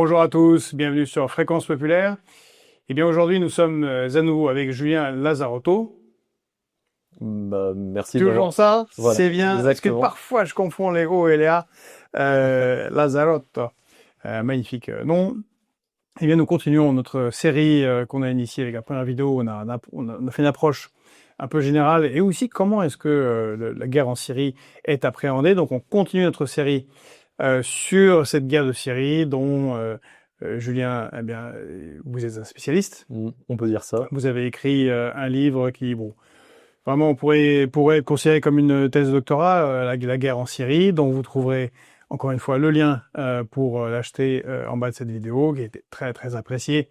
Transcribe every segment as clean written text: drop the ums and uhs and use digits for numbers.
Bonjour à tous, bienvenue sur Fréquence Populaire. Eh bien aujourd'hui nous sommes à nouveau avec Julien Lazarotto. Merci Toujours ça, Voilà, c'est bien. Parce que exactement. parfois je confonds les O et les A. Lazarotto, magnifique nom. Eh bien nous continuons notre série qu'on a initiée avec la première vidéo. On a fait une approche un peu générale et aussi comment est-ce que la guerre en Syrie est appréhendée. Donc on continue notre série sur cette guerre de Syrie dont Julien, eh bien, vous êtes un spécialiste. On peut dire ça. Vous avez écrit un livre qui, bon, vraiment pourrait être considéré comme une thèse de doctorat, la guerre en Syrie, dont vous trouverez encore une fois le lien pour l'acheter en bas de cette vidéo, qui a été très très apprécié.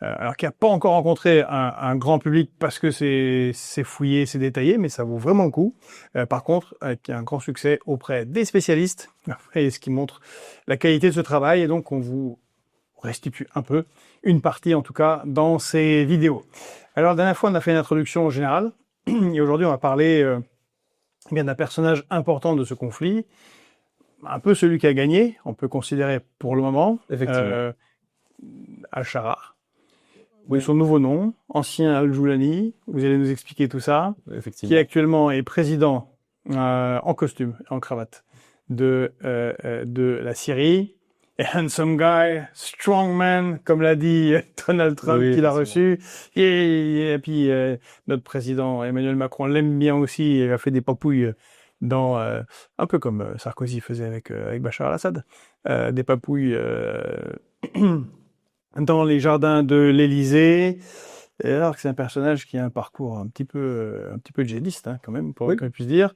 Alors qui n'a pas encore rencontré un grand public parce que c'est fouillé, c'est détaillé, mais ça vaut vraiment le coup. Par contre, avec un grand succès auprès des spécialistes, et ce qui montre la qualité de ce travail, et donc on vous restitue un peu, une partie en tout cas, dans ces vidéos. Alors la dernière fois, on a fait une introduction générale, et aujourd'hui on va parler bien d'un personnage important de ce conflit, un peu celui qui a gagné, on peut considérer pour le moment, Effectivement. Al-Shara. Oui. Son nouveau nom, ancien Al-Joulani, vous allez nous expliquer tout ça, Effectivement. qui actuellement est président en costume, en cravate, de la Syrie. A handsome guy, strong man, comme l'a dit Donald Trump, Oui, qui l'a effectivement. reçu. Et puis notre président Emmanuel Macron l'aime bien aussi, il a fait des papouilles dans, un peu comme Sarkozy faisait avec Bachar al-Assad, des papouilles dans les jardins de l'Élysée. Et alors que c'est un personnage qui a un parcours un petit peu djihadiste, hein, quand même, pour Oui. qu'on puisse dire,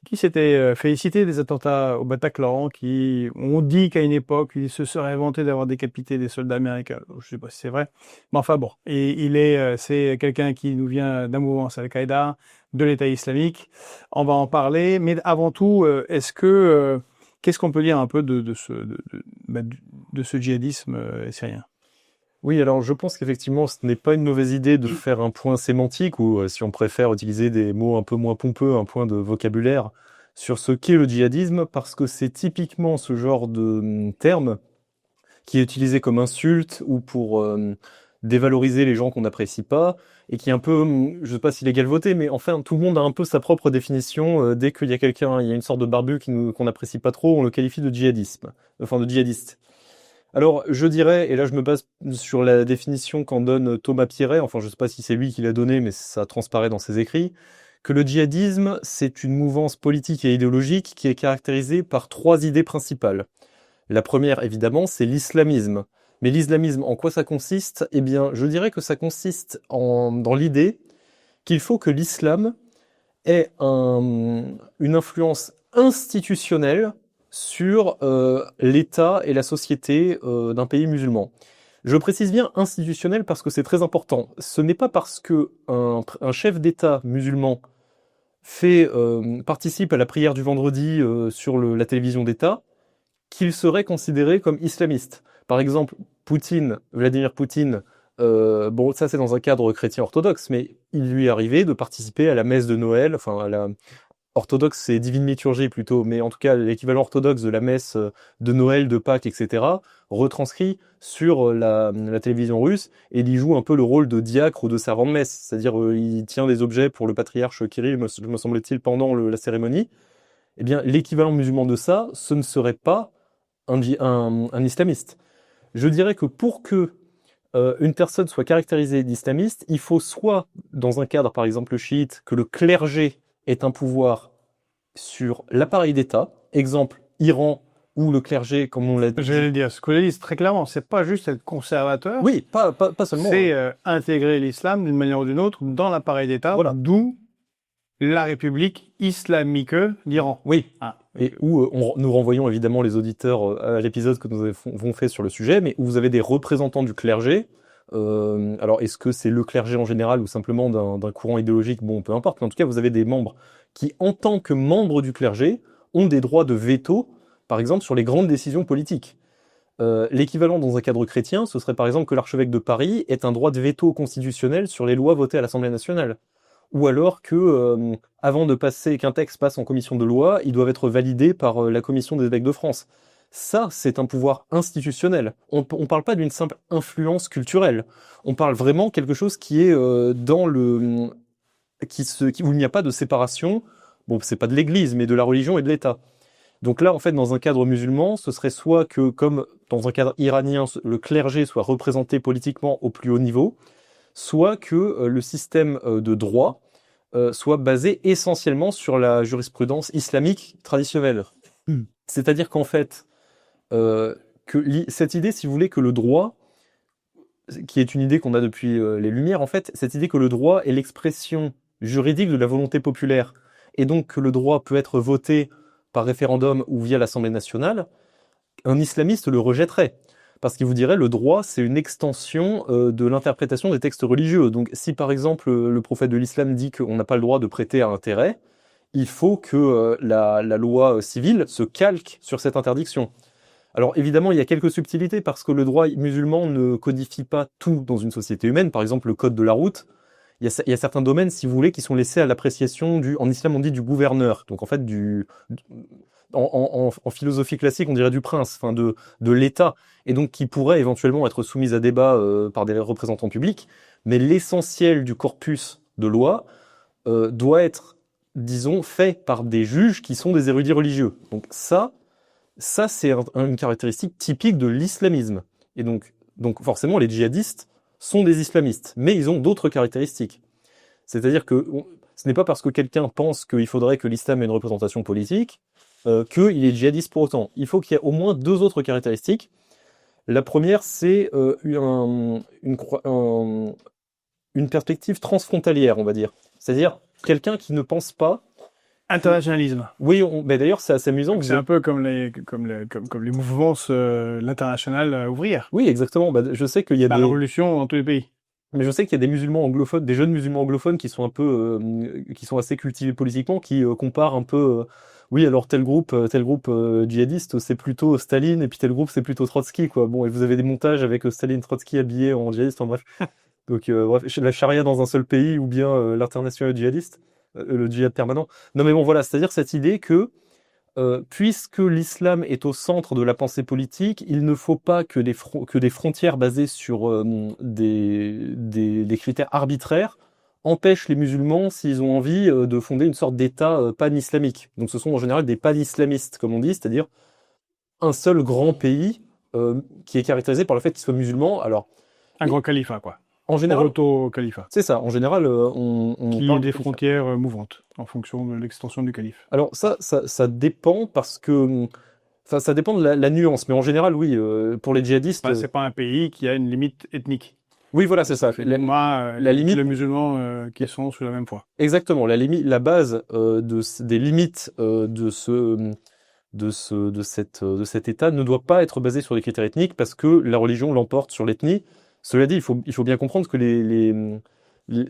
qui s'était félicité des attentats au Bataclan, qui ont dit qu'à une époque, il se serait vanté d'avoir décapité des soldats américains. Je sais pas si c'est vrai, mais enfin bon. Et c'est quelqu'un qui nous vient d'un mouvement Al-Qaïda, de l'État islamique. On va en parler, mais avant tout, qu'est-ce qu'on peut dire un peu de ce djihadisme syrien? Oui, alors je pense qu'effectivement, ce n'est pas une mauvaise idée de faire un point sémantique ou, si on préfère, utiliser des mots un peu moins pompeux, un point de vocabulaire sur ce qu'est le djihadisme, parce que c'est typiquement ce genre de terme qui est utilisé comme insulte ou pour dévaloriser les gens qu'on n'apprécie pas, et qui est un peu, je sais pas s'il est galvaudé, mais enfin, tout le monde a un peu sa propre définition. Dès qu'il y a quelqu'un, il y a une sorte de barbu qu'on n'apprécie pas trop, on le qualifie de djihadisme, enfin de djihadiste. Alors, je dirais, et là je me base sur la définition qu'en donne Thomas Pierret, enfin je ne sais pas si c'est lui qui l'a donné, mais ça transparaît dans ses écrits, que le djihadisme, c'est une mouvance politique et idéologique qui est caractérisée par 3 idées principales. La première, évidemment, c'est l'islamisme. Mais l'islamisme, en quoi ça consiste? Eh bien, je dirais que ça consiste dans l'idée qu'il faut que l'islam ait une influence institutionnelle sur l'État et la société d'un pays musulman. Je précise bien institutionnel parce que c'est très important. Ce n'est pas parce que un chef d'État musulman participe à la prière du vendredi sur la télévision d'État qu'il serait considéré comme islamiste. Par exemple, Vladimir Poutine, bon, ça c'est dans un cadre chrétien orthodoxe, mais il lui est arrivé de participer à la messe de Noël, enfin à la orthodoxe, c'est divine liturgie plutôt, mais en tout cas l'équivalent orthodoxe de la messe de Noël, de Pâques, etc., retranscrit sur la télévision russe, et il y joue un peu le rôle de diacre ou de servant de messe, c'est-à-dire il tient des objets pour le patriarche Kirill, me semble-t-il, pendant la cérémonie. Eh bien, l'équivalent musulman de ça, ce ne serait pas un islamiste. Je dirais que pour que une personne soit caractérisée d'islamiste, il faut soit, dans un cadre par exemple chiite, que le clergé ait un pouvoir sur l'appareil d'État, exemple Iran, où le clergé, comme on l'a dit... Je vais le dire, ce que je dis très clairement, c'est pas juste être conservateur, Oui, pas seulement. c'est intégrer l'islam d'une manière ou d'une autre dans l'appareil d'État, Voilà. d'où la République islamique d'Iran. Oui, Ah. et où nous renvoyons évidemment les auditeurs à l'épisode que nous avons fait sur le sujet, mais où vous avez des représentants du clergé. Alors, est-ce que c'est le clergé en général ou simplement d'un courant idéologique? Bon, peu importe, mais en tout cas, vous avez des membres qui, en tant que membres du clergé, ont des droits de veto, par exemple, sur les grandes décisions politiques. L'équivalent dans un cadre chrétien, ce serait par exemple que l'archevêque de Paris ait un droit de veto constitutionnel sur les lois votées à l'Assemblée nationale. Ou alors que, avant qu'un texte passe en commission de loi, ils doivent être validés par la commission des évêques de France. Ça, c'est un pouvoir institutionnel. On parle pas d'une simple influence culturelle. On parle vraiment quelque chose qui est dans le où il n'y a pas de séparation. Bon, c'est pas de l'Église, mais de la religion et de l'État. Donc là, en fait, dans un cadre musulman, ce serait soit que, comme dans un cadre iranien, le clergé soit représenté politiquement au plus haut niveau, soit que le système de droit soit basé essentiellement sur la jurisprudence islamique traditionnelle. C'est-à-dire qu'en fait, cette idée, si vous voulez, que le droit, qui est une idée qu'on a depuis les Lumières, en fait, cette idée que le droit est l'expression juridique de la volonté populaire, et donc que le droit peut être voté par référendum ou via l'Assemblée nationale, un islamiste le rejetterait. Parce qu'il vous dirait le droit, c'est une extension de l'interprétation des textes religieux. Donc si par exemple le prophète de l'islam dit qu'on n'a pas le droit de prêter à intérêt, il faut que la loi civile se calque sur cette interdiction. Alors évidemment, il y a quelques subtilités parce que le droit musulman ne codifie pas tout dans une société humaine. Par exemple, le code de la route, il y a certains domaines, si vous voulez, qui sont laissés à l'appréciation en islam on dit du gouverneur. Donc en fait, en philosophie classique, on dirait du prince, enfin de l'État, et donc qui pourrait éventuellement être soumise à débat par des représentants publics. Mais l'essentiel du corpus de loi doit être, disons, fait par des juges qui sont des érudits religieux. Donc ça c'est une caractéristique typique de l'islamisme. Et donc forcément, les djihadistes sont des islamistes, mais ils ont d'autres caractéristiques. C'est-à-dire que ce n'est pas parce que quelqu'un pense qu'il faudrait que l'islam ait une représentation politique qu'il est djihadiste pour autant. Il faut qu'il y ait au moins deux autres caractéristiques. La première, c'est une perspective transfrontalière, on va dire. C'est-à-dire quelqu'un qui ne pense pas... Internationalisme. Oui, mais d'ailleurs, c'est assez amusant. C'est un peu comme les mouvements l'international ouvrière. Oui, exactement. Je sais qu'il y a la révolution dans tous les pays. Mais je sais qu'il y a des musulmans anglophones, des jeunes musulmans anglophones qui sont un peu, qui sont assez cultivés politiquement, qui comparent un peu. Oui, alors tel groupe djihadiste, c'est plutôt Staline, et puis tel groupe, c'est plutôt Trotsky, quoi. Bon, et vous avez des montages avec Staline, Trotsky habillés en djihadiste, en bref. Donc, bref, la charia dans un seul pays, ou bien l'international djihadiste, le djihad permanent. Non, mais bon, voilà, c'est-à-dire cette idée que puisque l'islam est au centre de la pensée politique, il ne faut pas que des frontières basées sur des critères arbitraires empêchent les musulmans, s'ils ont envie, de fonder une sorte d'État pan-islamique. Donc ce sont en général des pan-islamistes, comme on dit, c'est-à-dire un seul grand pays qui est caractérisé par le fait qu'il soit musulman. Alors, un grand califat, quoi. En général, proto-califat. C'est ça. En général, qui parle des frontières mouvantes en fonction de l'extension du calife. Alors ça dépend parce que ça dépend de la nuance, mais en général, oui, pour les djihadistes. C'est pas un pays qui a une limite ethnique. Oui, voilà, c'est ça. La limite, les musulmans qui sont sous la même foi. Exactement. La base des limites de cet État ne doit pas être basée sur des critères ethniques parce que la religion l'emporte sur l'ethnie. Cela dit, il faut bien comprendre que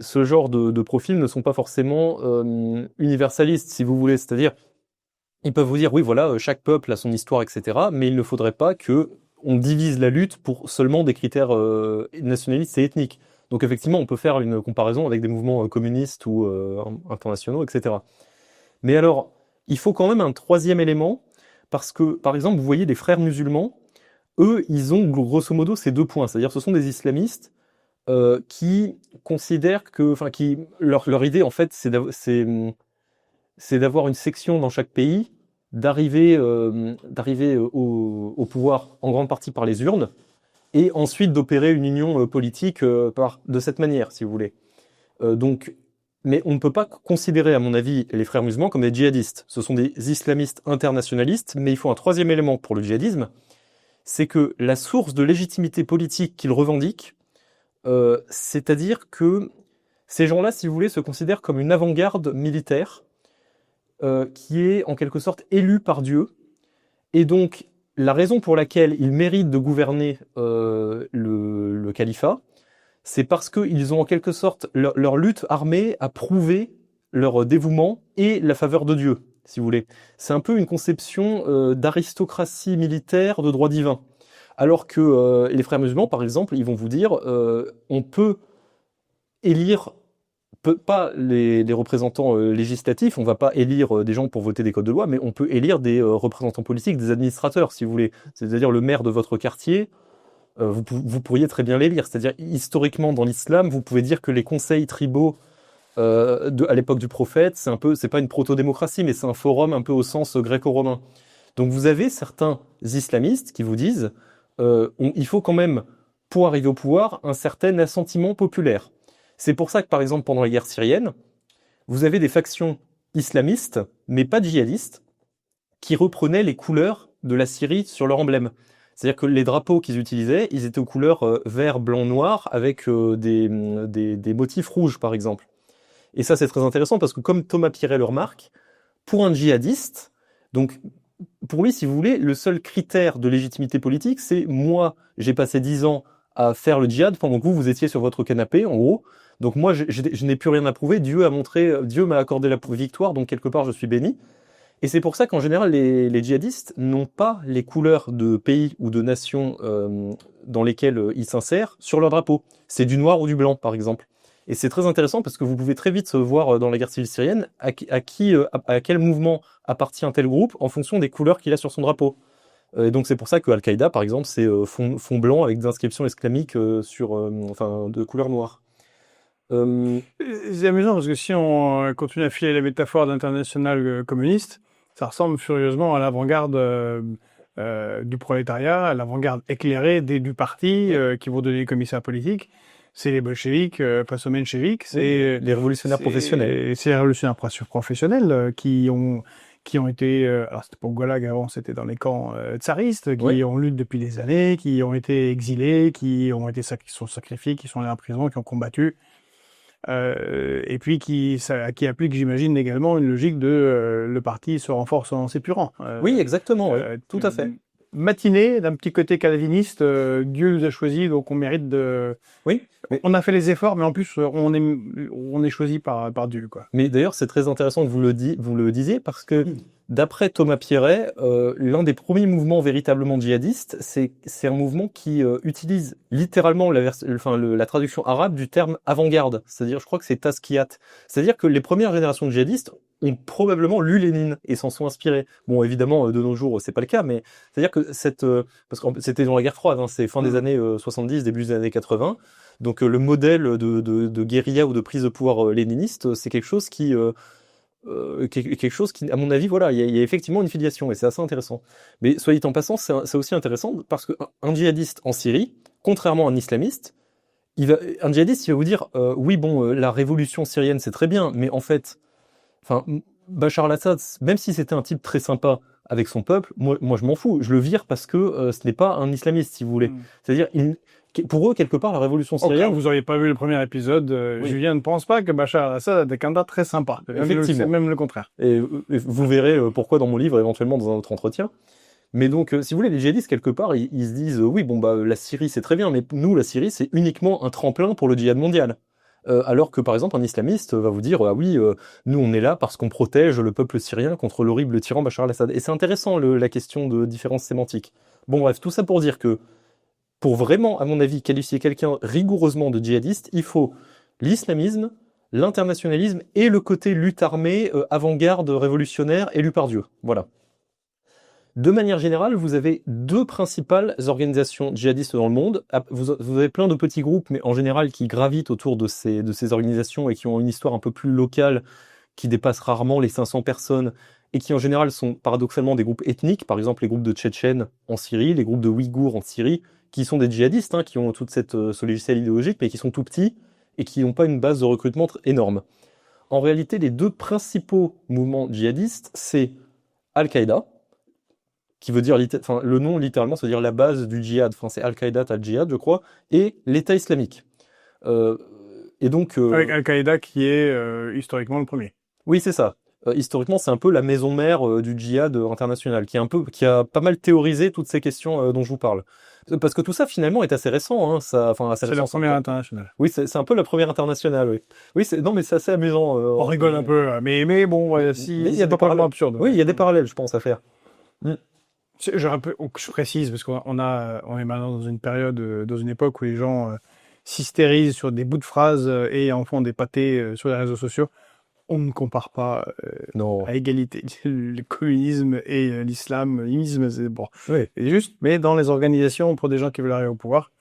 ce genre de profils ne sont pas forcément universalistes, si vous voulez. C'est-à-dire, ils peuvent vous dire, oui, voilà, chaque peuple a son histoire, etc. Mais il ne faudrait pas que on divise la lutte pour seulement des critères nationalistes et ethniques. Donc effectivement, on peut faire une comparaison avec des mouvements communistes ou internationaux, etc. Mais alors, il faut quand même un troisième élément, parce que, par exemple, vous voyez des frères musulmans, eux, ils ont grosso modo ces deux points. C'est-à-dire, ce sont des islamistes qui considèrent que, leur idée, en fait, c'est d'avoir une section dans chaque pays, d'arriver au pouvoir en grande partie par les urnes, et ensuite d'opérer une union politique de cette manière, si vous voulez. Mais on ne peut pas considérer, à mon avis, les frères musulmans comme des djihadistes. Ce sont des islamistes internationalistes, mais il faut un troisième élément pour le djihadisme, c'est que la source de légitimité politique qu'ils revendiquent, c'est-à-dire que ces gens-là, si vous voulez, se considèrent comme une avant-garde militaire qui est en quelque sorte élue par Dieu. Et donc, la raison pour laquelle ils méritent de gouverner le califat, c'est parce qu'ils ont en quelque sorte leur lutte armée à prouver leur dévouement et la faveur de Dieu, si vous voulez. C'est un peu une conception d'aristocratie militaire de droit divin. Alors que les frères musulmans, par exemple, ils vont vous dire on peut élire pas les représentants législatifs, on va pas élire des gens pour voter des codes de loi, mais on peut élire des représentants politiques, des administrateurs, si vous voulez. C'est-à-dire le maire de votre quartier, vous pourriez très bien l'élire. C'est-à-dire, historiquement, dans l'islam, vous pouvez dire que les conseils tribaux à l'époque du prophète, c'est pas une proto-démocratie, mais c'est un forum un peu au sens gréco-romain. Donc vous avez certains islamistes qui vous disent il faut quand même, pour arriver au pouvoir, un certain assentiment populaire. C'est pour ça que, par exemple, pendant la guerre syrienne, vous avez des factions islamistes, mais pas djihadistes, qui reprenaient les couleurs de la Syrie sur leur emblème. C'est-à-dire que les drapeaux qu'ils utilisaient, ils étaient aux couleurs vert, blanc, noir, avec des motifs rouges, par exemple. Et ça, c'est très intéressant, parce que comme Thomas Piret le remarque, pour un djihadiste, donc pour lui, si vous voulez, le seul critère de légitimité politique, c'est moi, j'ai passé 10 ans à faire le djihad pendant que vous étiez sur votre canapé, en gros. Donc moi, je n'ai plus rien à prouver. Dieu m'a accordé la victoire, donc quelque part, je suis béni. Et c'est pour ça qu'en général, les djihadistes n'ont pas les couleurs de pays ou de nations dans lesquelles ils s'insèrent sur leur drapeau. C'est du noir ou du blanc, par exemple. Et c'est très intéressant parce que vous pouvez très vite voir dans la guerre civile syrienne à quel mouvement appartient tel groupe en fonction des couleurs qu'il a sur son drapeau. Et donc c'est pour ça que Al-Qaïda, par exemple, c'est fond blanc avec des inscriptions islamiques de couleur noire. C'est amusant parce que si on continue à filer la métaphore d'international communiste, ça ressemble furieusement à l'avant-garde du prolétariat, à l'avant-garde éclairée du parti qui vont donner les commissaires politiques. C'est les bolcheviks face aux mencheviks. C'est les révolutionnaires professionnels. C'est les révolutionnaires professionnels qui ont été, alors c'était pas au Goulag avant, c'était dans les camps tsaristes, qui ont lutté depuis des années, qui ont été exilés, qui sont sacrifiés, qui sont allés en prison, qui ont combattu. Et puis qui applique, j'imagine, également une logique de le parti se renforce en s'épurant. Oui, exactement, tout à fait. Matinée d'un petit côté calviniste, Dieu nous a choisis, donc on mérite de. Oui. On a fait les efforts, mais en plus on est choisi par Dieu, quoi. Mais d'ailleurs, c'est très intéressant que vous le disiez parce que d'après Thomas Piret, l'un des premiers mouvements véritablement djihadistes, c'est un mouvement qui utilise littéralement la traduction arabe du terme avant-garde. C'est-à-dire, je crois que c'est Tazkiyat. C'est-à-dire que les premières générations de djihadistes ont probablement lu Lénine et s'en sont inspirés. Bon, évidemment, de nos jours, c'est pas le cas, mais c'est-à-dire que parce que c'était dans la guerre froide, c'est fin des années 70, début des années 80. Donc le modèle de guérilla ou de prise de pouvoir léniniste, c'est quelque chose qui, à mon avis, voilà, il y a effectivement une filiation et c'est assez intéressant. Mais soit dit en passant, c'est aussi intéressant parce qu'un djihadiste en Syrie, contrairement à un islamiste, un djihadiste, il va vous dire, oui, bon, la révolution syrienne, c'est très bien, mais en fait, Bachar al-Assad, même si c'était un type très sympa avec son peuple, moi je m'en fous, je le vire parce que ce n'est pas un islamiste, si vous voulez. C'est-à-dire, pour eux, quelque part, la révolution syrienne... Vous n'auriez pas vu le premier épisode. Julien ne pense pas que Bachar al-Assad est un candidat très sympa. Effectivement. C'est même le contraire. Et vous verrez pourquoi dans mon livre, éventuellement dans un autre entretien. Mais donc, si vous voulez, les djihadistes, quelque part, ils se disent, oui, bon, la Syrie, c'est très bien, mais nous, la Syrie, c'est uniquement un tremplin pour le djihad mondial. Alors que, par exemple, un islamiste va vous dire, ah oui, nous, on est là parce qu'on protège le peuple syrien contre l'horrible tyran Bachar al-Assad. Et c'est intéressant, la question de différence sémantique. Bon, bref, tout ça pour dire que, pour vraiment, à mon avis, qualifier quelqu'un rigoureusement de djihadiste, il faut l'islamisme, l'internationalisme et le côté lutte armée, avant-garde révolutionnaire élu par Dieu. Voilà. De manière générale, vous avez deux principales organisations djihadistes dans le monde. Vous avez plein de petits groupes, mais en général qui gravitent autour de ces organisations et qui ont une histoire un peu plus locale, qui dépasse rarement les 500 personnes et qui en général sont paradoxalement des groupes ethniques, par exemple les groupes de Tchétchènes en Syrie, les groupes de Ouïghours en Syrie, qui sont des djihadistes, qui ont toute ce logiciel idéologique, mais qui sont tout petits et qui n'ont pas une base de recrutement énorme. En réalité, les deux principaux mouvements djihadistes, c'est Al-Qaïda, qui veut dire, le nom littéralement, ça veut dire la base du djihad, c'est Al-Qaïda al-Djihad, je crois, et l'État islamique. Et donc, avec Al-Qaïda qui est historiquement le premier. Oui, c'est ça. Historiquement, c'est un peu la maison mère du djihad international, qui a pas mal théorisé toutes ces questions dont je vous parle. Parce que tout ça, finalement, est assez récent. C'est la première internationale. Oui, c'est un peu la première internationale, oui. Oui, non, mais c'est assez amusant. On rigole un peu, mais bon, il y a des parallèles absurdes. Oui, il y a des parallèles, je pense, à faire. Je précise, parce qu'on est maintenant dans une période, dans une époque où les gens s'hystérisent sur des bouts de phrases et en font des pâtés sur les réseaux sociaux. On ne compare pas Non. à égalité le communisme et l'islamisme, c'est bon. Oui. C'est juste, mais dans les organisations pour des gens qui veulent arriver au pouvoir,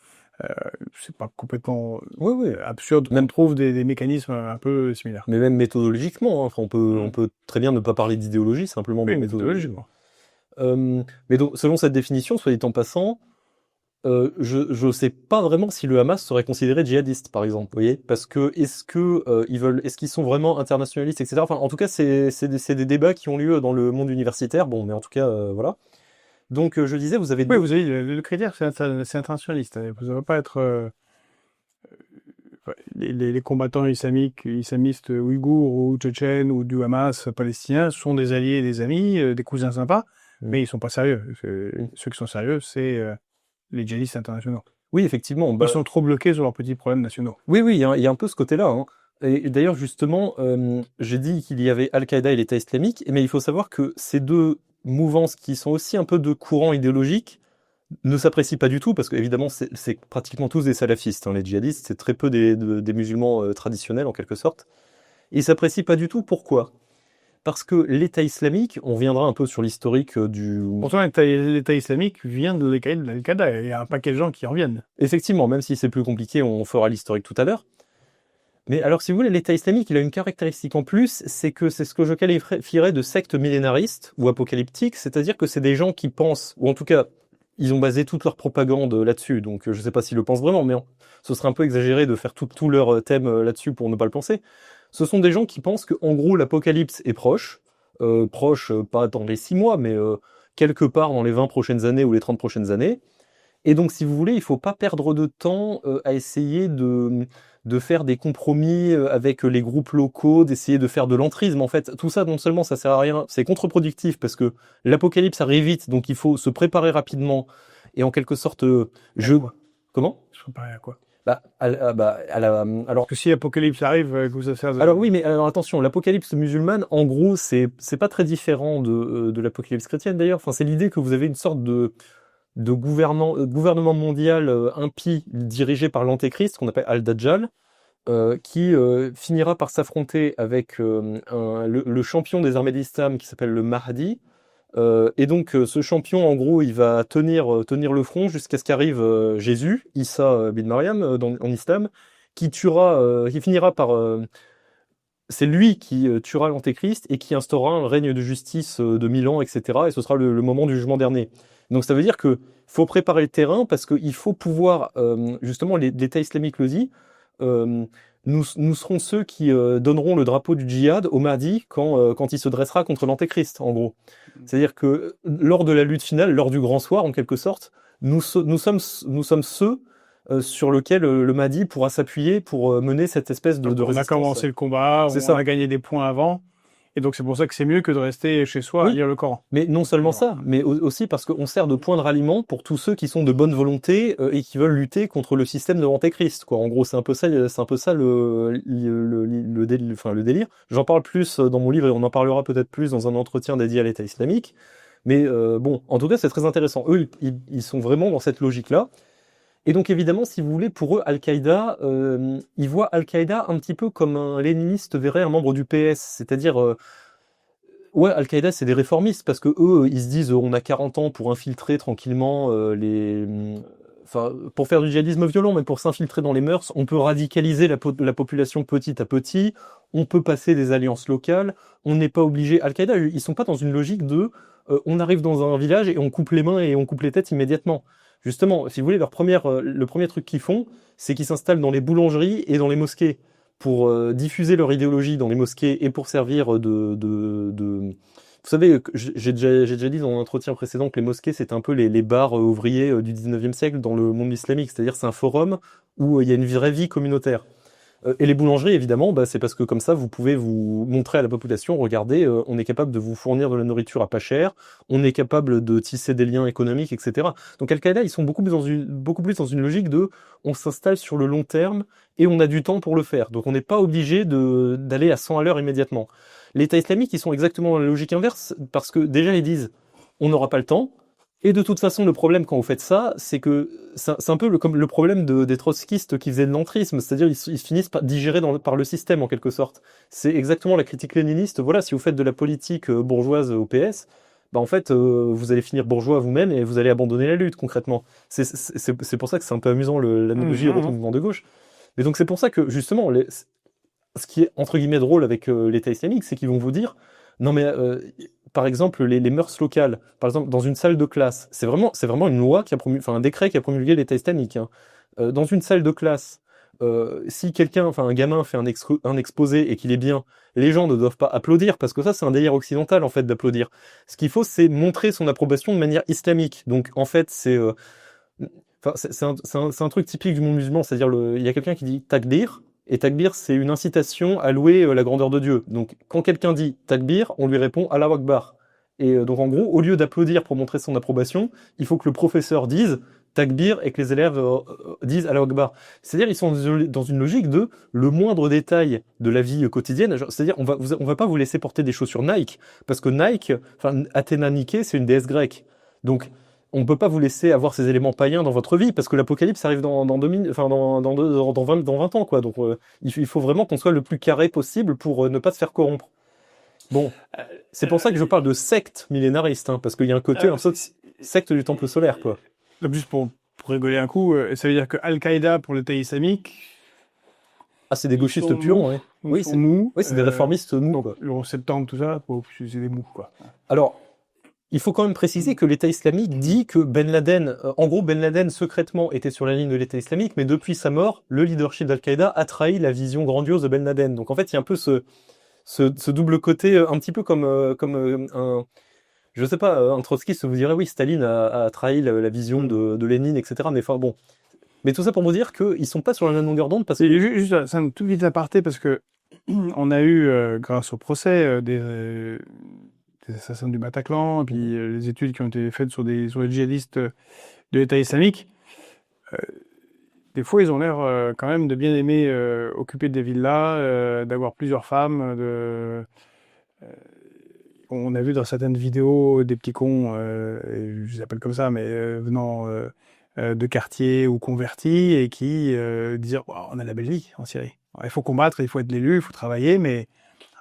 c'est pas complètement Oui. absurde. Même- On trouve des mécanismes un peu similaires. Mais même méthodologiquement, hein. Enfin, on peut très bien ne pas parler d'idéologie, simplement de Oui, méthodologie. méthodologiquement. Mais donc, selon cette définition, soit dit en passant, je sais pas vraiment si le Hamas serait considéré djihadiste, par exemple, vous voyez, parce que est-ce qu'ils sont vraiment internationalistes, etc. Enfin, en tout cas, c'est des débats qui ont lieu dans le monde universitaire. Bon, mais en tout cas, voilà. Donc, je disais, vous avez Oui, vous avez le critère, c'est internationaliste. Vous ne devez pas être les combattants islamistes ouïghours ou tchétchènes ou du Hamas palestinien sont des alliés et des amis, des cousins sympas, mais ils sont pas sérieux. Ceux qui sont sérieux, c'est les djihadistes internationaux. Oui, effectivement. Ils sont trop bloqués sur leurs petits problèmes nationaux. Oui, il y a un peu ce côté-là, hein. Et d'ailleurs, justement, j'ai dit qu'il y avait Al-Qaïda et l'État islamique, mais il faut savoir que ces deux mouvances qui sont aussi un peu de courant idéologique ne s'apprécient pas du tout, parce qu'évidemment, c'est pratiquement tous des salafistes, hein, les djihadistes, c'est très peu des musulmans traditionnels, en quelque sorte. Et ils s'apprécient pas du tout. Pourquoi? Parce que l'État islamique, on reviendra un peu sur l'historique du... Pourtant, l'État islamique vient de l'Al-Qaïda. Il y a un paquet de gens qui en viennent. Effectivement, même si c'est plus compliqué, on fera l'historique tout à l'heure. Mais alors, si vous voulez, l'État islamique, il a une caractéristique en plus, c'est que c'est ce que je qualifierais de secte millénariste ou apocalyptique, c'est-à-dire que c'est des gens qui pensent, ou en tout cas, ils ont basé toute leur propagande là-dessus, donc je ne sais pas s'ils le pensent vraiment, mais ce serait un peu exagéré de faire tout leur thème là-dessus pour ne pas le penser. Ce sont des gens qui pensent que, en gros, l'apocalypse est proche, pas dans les 6 mois, mais quelque part dans les 20 prochaines années ou les 30 prochaines années. Et donc, si vous voulez, il faut pas perdre de temps à essayer de faire des compromis avec les groupes locaux, d'essayer de faire de l'entrisme. En fait, tout ça, non seulement ça sert à rien, c'est contre-productif parce que l'apocalypse arrive vite, donc il faut se préparer rapidement et en quelque sorte, comment? Je préparais à quoi? Alors que si l'apocalypse arrive, que vous sert de... Alors oui, mais alors attention, l'apocalypse musulmane, en gros, c'est pas très différent de l'apocalypse chrétienne d'ailleurs. Enfin, c'est l'idée que vous avez une sorte de gouvernement mondial impie dirigé par l'antéchrist, qu'on appelle Al-Dajjal, qui finira par s'affronter avec le champion des armées d'islam qui s'appelle le Mahdi. Et donc ce champion, en gros, il va tenir le front jusqu'à ce qu'arrive Jésus, Isa bin Maryam, en islam, qui finira par... c'est lui qui tuera l'antéchrist et qui instaurera un règne de justice de 1000 ans, etc. Et ce sera le moment du jugement dernier. Donc ça veut dire que faut préparer le terrain parce qu'il faut pouvoir, justement, l'État islamique le dit, nous serons ceux qui donneront le drapeau du djihad au Mahdi quand il se dressera contre l'antéchrist, en gros. C'est-à-dire que lors de la lutte finale, lors du grand soir, en quelque sorte, nous sommes ceux sur lequel le Mahdi pourra s'appuyer pour mener cette espèce de on résistance. a commencé le combat, on a gagné des points avant. Et donc c'est pour ça que c'est mieux que de rester chez soi à lire le Coran. Mais non seulement ça, mais aussi parce qu'on sert de point de ralliement pour tous ceux qui sont de bonne volonté et qui veulent lutter contre le système de l'antéchrist, quoi. En gros, c'est un peu ça le délire. J'en parle plus dans mon livre et on en parlera peut-être plus dans un entretien dédié à l'État islamique. Mais bon, en tout cas, c'est très intéressant. Eux, ils sont vraiment dans cette logique-là. Et donc évidemment, si vous voulez, pour eux, Al-Qaïda, ils voient Al-Qaïda un petit peu comme un léniniste verrait un membre du PS, c'est-à-dire, ouais, Al-Qaïda, c'est des réformistes, parce que eux, ils se disent, on a 40 ans pour infiltrer tranquillement enfin, pour faire du djihadisme violent, mais pour s'infiltrer dans les mœurs, on peut radicaliser la population petit à petit, on peut passer des alliances locales, on n'est pas obligé... Al-Qaïda, ils sont pas dans une logique de, on arrive dans un village et on coupe les mains et on coupe les têtes immédiatement. Justement, si vous voulez, le premier truc qu'ils font, c'est qu'ils s'installent dans les boulangeries et dans les mosquées pour diffuser leur idéologie dans les mosquées et pour servir Vous savez, j'ai déjà dit dans un entretien précédent que les mosquées, c'est un peu les bars ouvriers du 19e siècle dans le monde islamique, c'est-à-dire c'est un forum où il y a une vraie vie communautaire. Et les boulangeries, évidemment, c'est parce que comme ça, vous pouvez vous montrer à la population, regardez, on est capable de vous fournir de la nourriture à pas cher, on est capable de tisser des liens économiques, etc. Donc Al-Qaïda, ils sont beaucoup plus dans une logique de, on s'installe sur le long terme et on a du temps pour le faire. Donc on n'est pas obligé d'aller à 100 à l'heure immédiatement. L'État islamique, ils sont exactement dans la logique inverse, parce que déjà, ils disent, on n'aura pas le temps, Et de toute façon, le problème quand vous faites ça, c'est que c'est un peu comme le problème des trotskistes qui faisaient de l'entrisme, c'est-à-dire ils finissent par digérer par le système en quelque sorte. C'est exactement la critique léniniste. Voilà, si vous faites de la politique bourgeoise au PS, bah en fait, vous allez finir bourgeois vous-même et vous allez abandonner la lutte concrètement. C'est pour ça que c'est un peu amusant l'analogie au mouvement de gauche. Mais donc c'est pour ça que justement, ce qui est entre guillemets drôle avec l'État islamique, c'est qu'ils vont vous dire, non mais par exemple les mœurs locales, par exemple dans une salle de classe, c'est vraiment une loi qui a enfin un décret qui a promulgué l'État islamique. Hein. Dans une salle de classe, si quelqu'un, enfin un gamin fait un exposé et qu'il est bien, les gens ne doivent pas applaudir parce que ça c'est un délire occidental en fait d'applaudir. Ce qu'il faut c'est montrer son approbation de manière islamique. Donc en fait enfin, c'est un truc typique du monde musulman, c'est-à-dire il y a quelqu'un qui dit takbir. Et takbir, c'est une incitation à louer la grandeur de Dieu. Donc, quand quelqu'un dit takbir, on lui répond Allahu Akbar. Et donc, en gros, au lieu d'applaudir pour montrer son approbation, il faut que le professeur dise takbir et que les élèves disent Allahu Akbar. C'est-à-dire, ils sont dans une logique de le moindre détail de la vie quotidienne. C'est-à-dire, on va pas vous laisser porter des chaussures Nike, parce que Nike, enfin, Athéna Nike, c'est une déesse grecque. Donc, on ne peut pas vous laisser avoir ces éléments païens dans votre vie parce que l'apocalypse arrive dans 2000, enfin dans 20 ans quoi. Donc il faut vraiment qu'on soit le plus carré possible pour ne pas se faire corrompre. Bon, c'est pour ça que je parle de secte millénariste, hein, parce qu'il y a un côté un peu secte du temple solaire quoi. Juste pour rigoler un coup, ça veut dire que Al-Qaïda pour l'État islamique. Ah, c'est des gauchistes purs, ouais. Oui, c'est mou. Oui, c'est des réformistes mous. Le 11 septembre, tout ça, c'est des mous quoi. Alors. Il faut quand même préciser que l'État islamique dit que Ben Laden, en gros, Ben Laden secrètement était sur la ligne de l'État islamique, mais depuis sa mort, le leadership d'Al-Qaïda a trahi la vision grandiose de Ben Laden. Donc en fait, il y a un peu ce double côté, un petit peu comme un, je sais pas, un trotskiste vous dirait oui, Staline a trahi la vision de Lénine, etc. Mais enfin bon. Mais tout ça pour vous dire qu'ils sont pas sur la même longueur d'onde parce que... Juste, c'est un tout vite aparté parce que on a eu, grâce au procès, des assassins du Bataclan, et puis les études qui ont été faites sur les djihadistes de l'État islamique. Des fois, ils ont l'air quand même de bien aimer occuper des villas, d'avoir plusieurs femmes. On a vu dans certaines vidéos des petits cons, je les appelle comme ça, mais venant de quartiers ou convertis et qui disaient wow, on a la belle vie en Syrie. Alors, il faut combattre, il faut être l'élu, il faut travailler, mais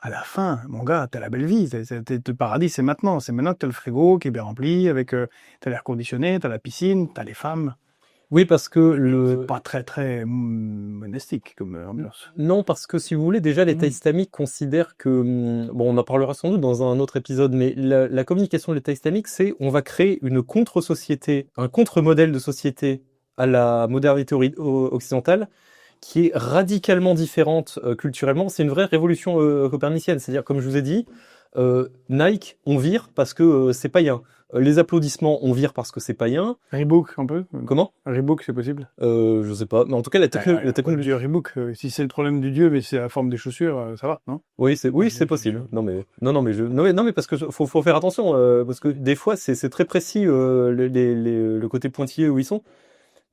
à la fin, mon gars, t'as la belle vie. Le paradis, c'est maintenant. C'est maintenant que t'as le frigo qui est bien rempli, avec t'as l'air conditionné, t'as la piscine, t'as les femmes. Oui, parce que c'est pas très très monastique comme ambiance. Non, parce que si vous voulez, déjà l'État islamique considère que bon, on en parlera sans doute dans un autre épisode, mais la communication de l'État islamique, c'est on va créer une contre-société, un contre-modèle de société à la modernité occidentale qui est radicalement différente culturellement. C'est une vraie révolution copernicienne. C'est-à-dire, comme je vous ai dit, Nike, on vire parce que c'est païen. Les applaudissements, on vire parce que c'est païen. Reebok, un peu. Comment? Reebok, c'est possible. Je sais pas. Mais en tout cas, la technologie. Reebok, si c'est le problème du dieu, mais c'est la forme des chaussures, ça va, non? Oui, c'est possible. Non mais parce que faut faire attention parce que des fois c'est très précis le côté pointillé où ils sont.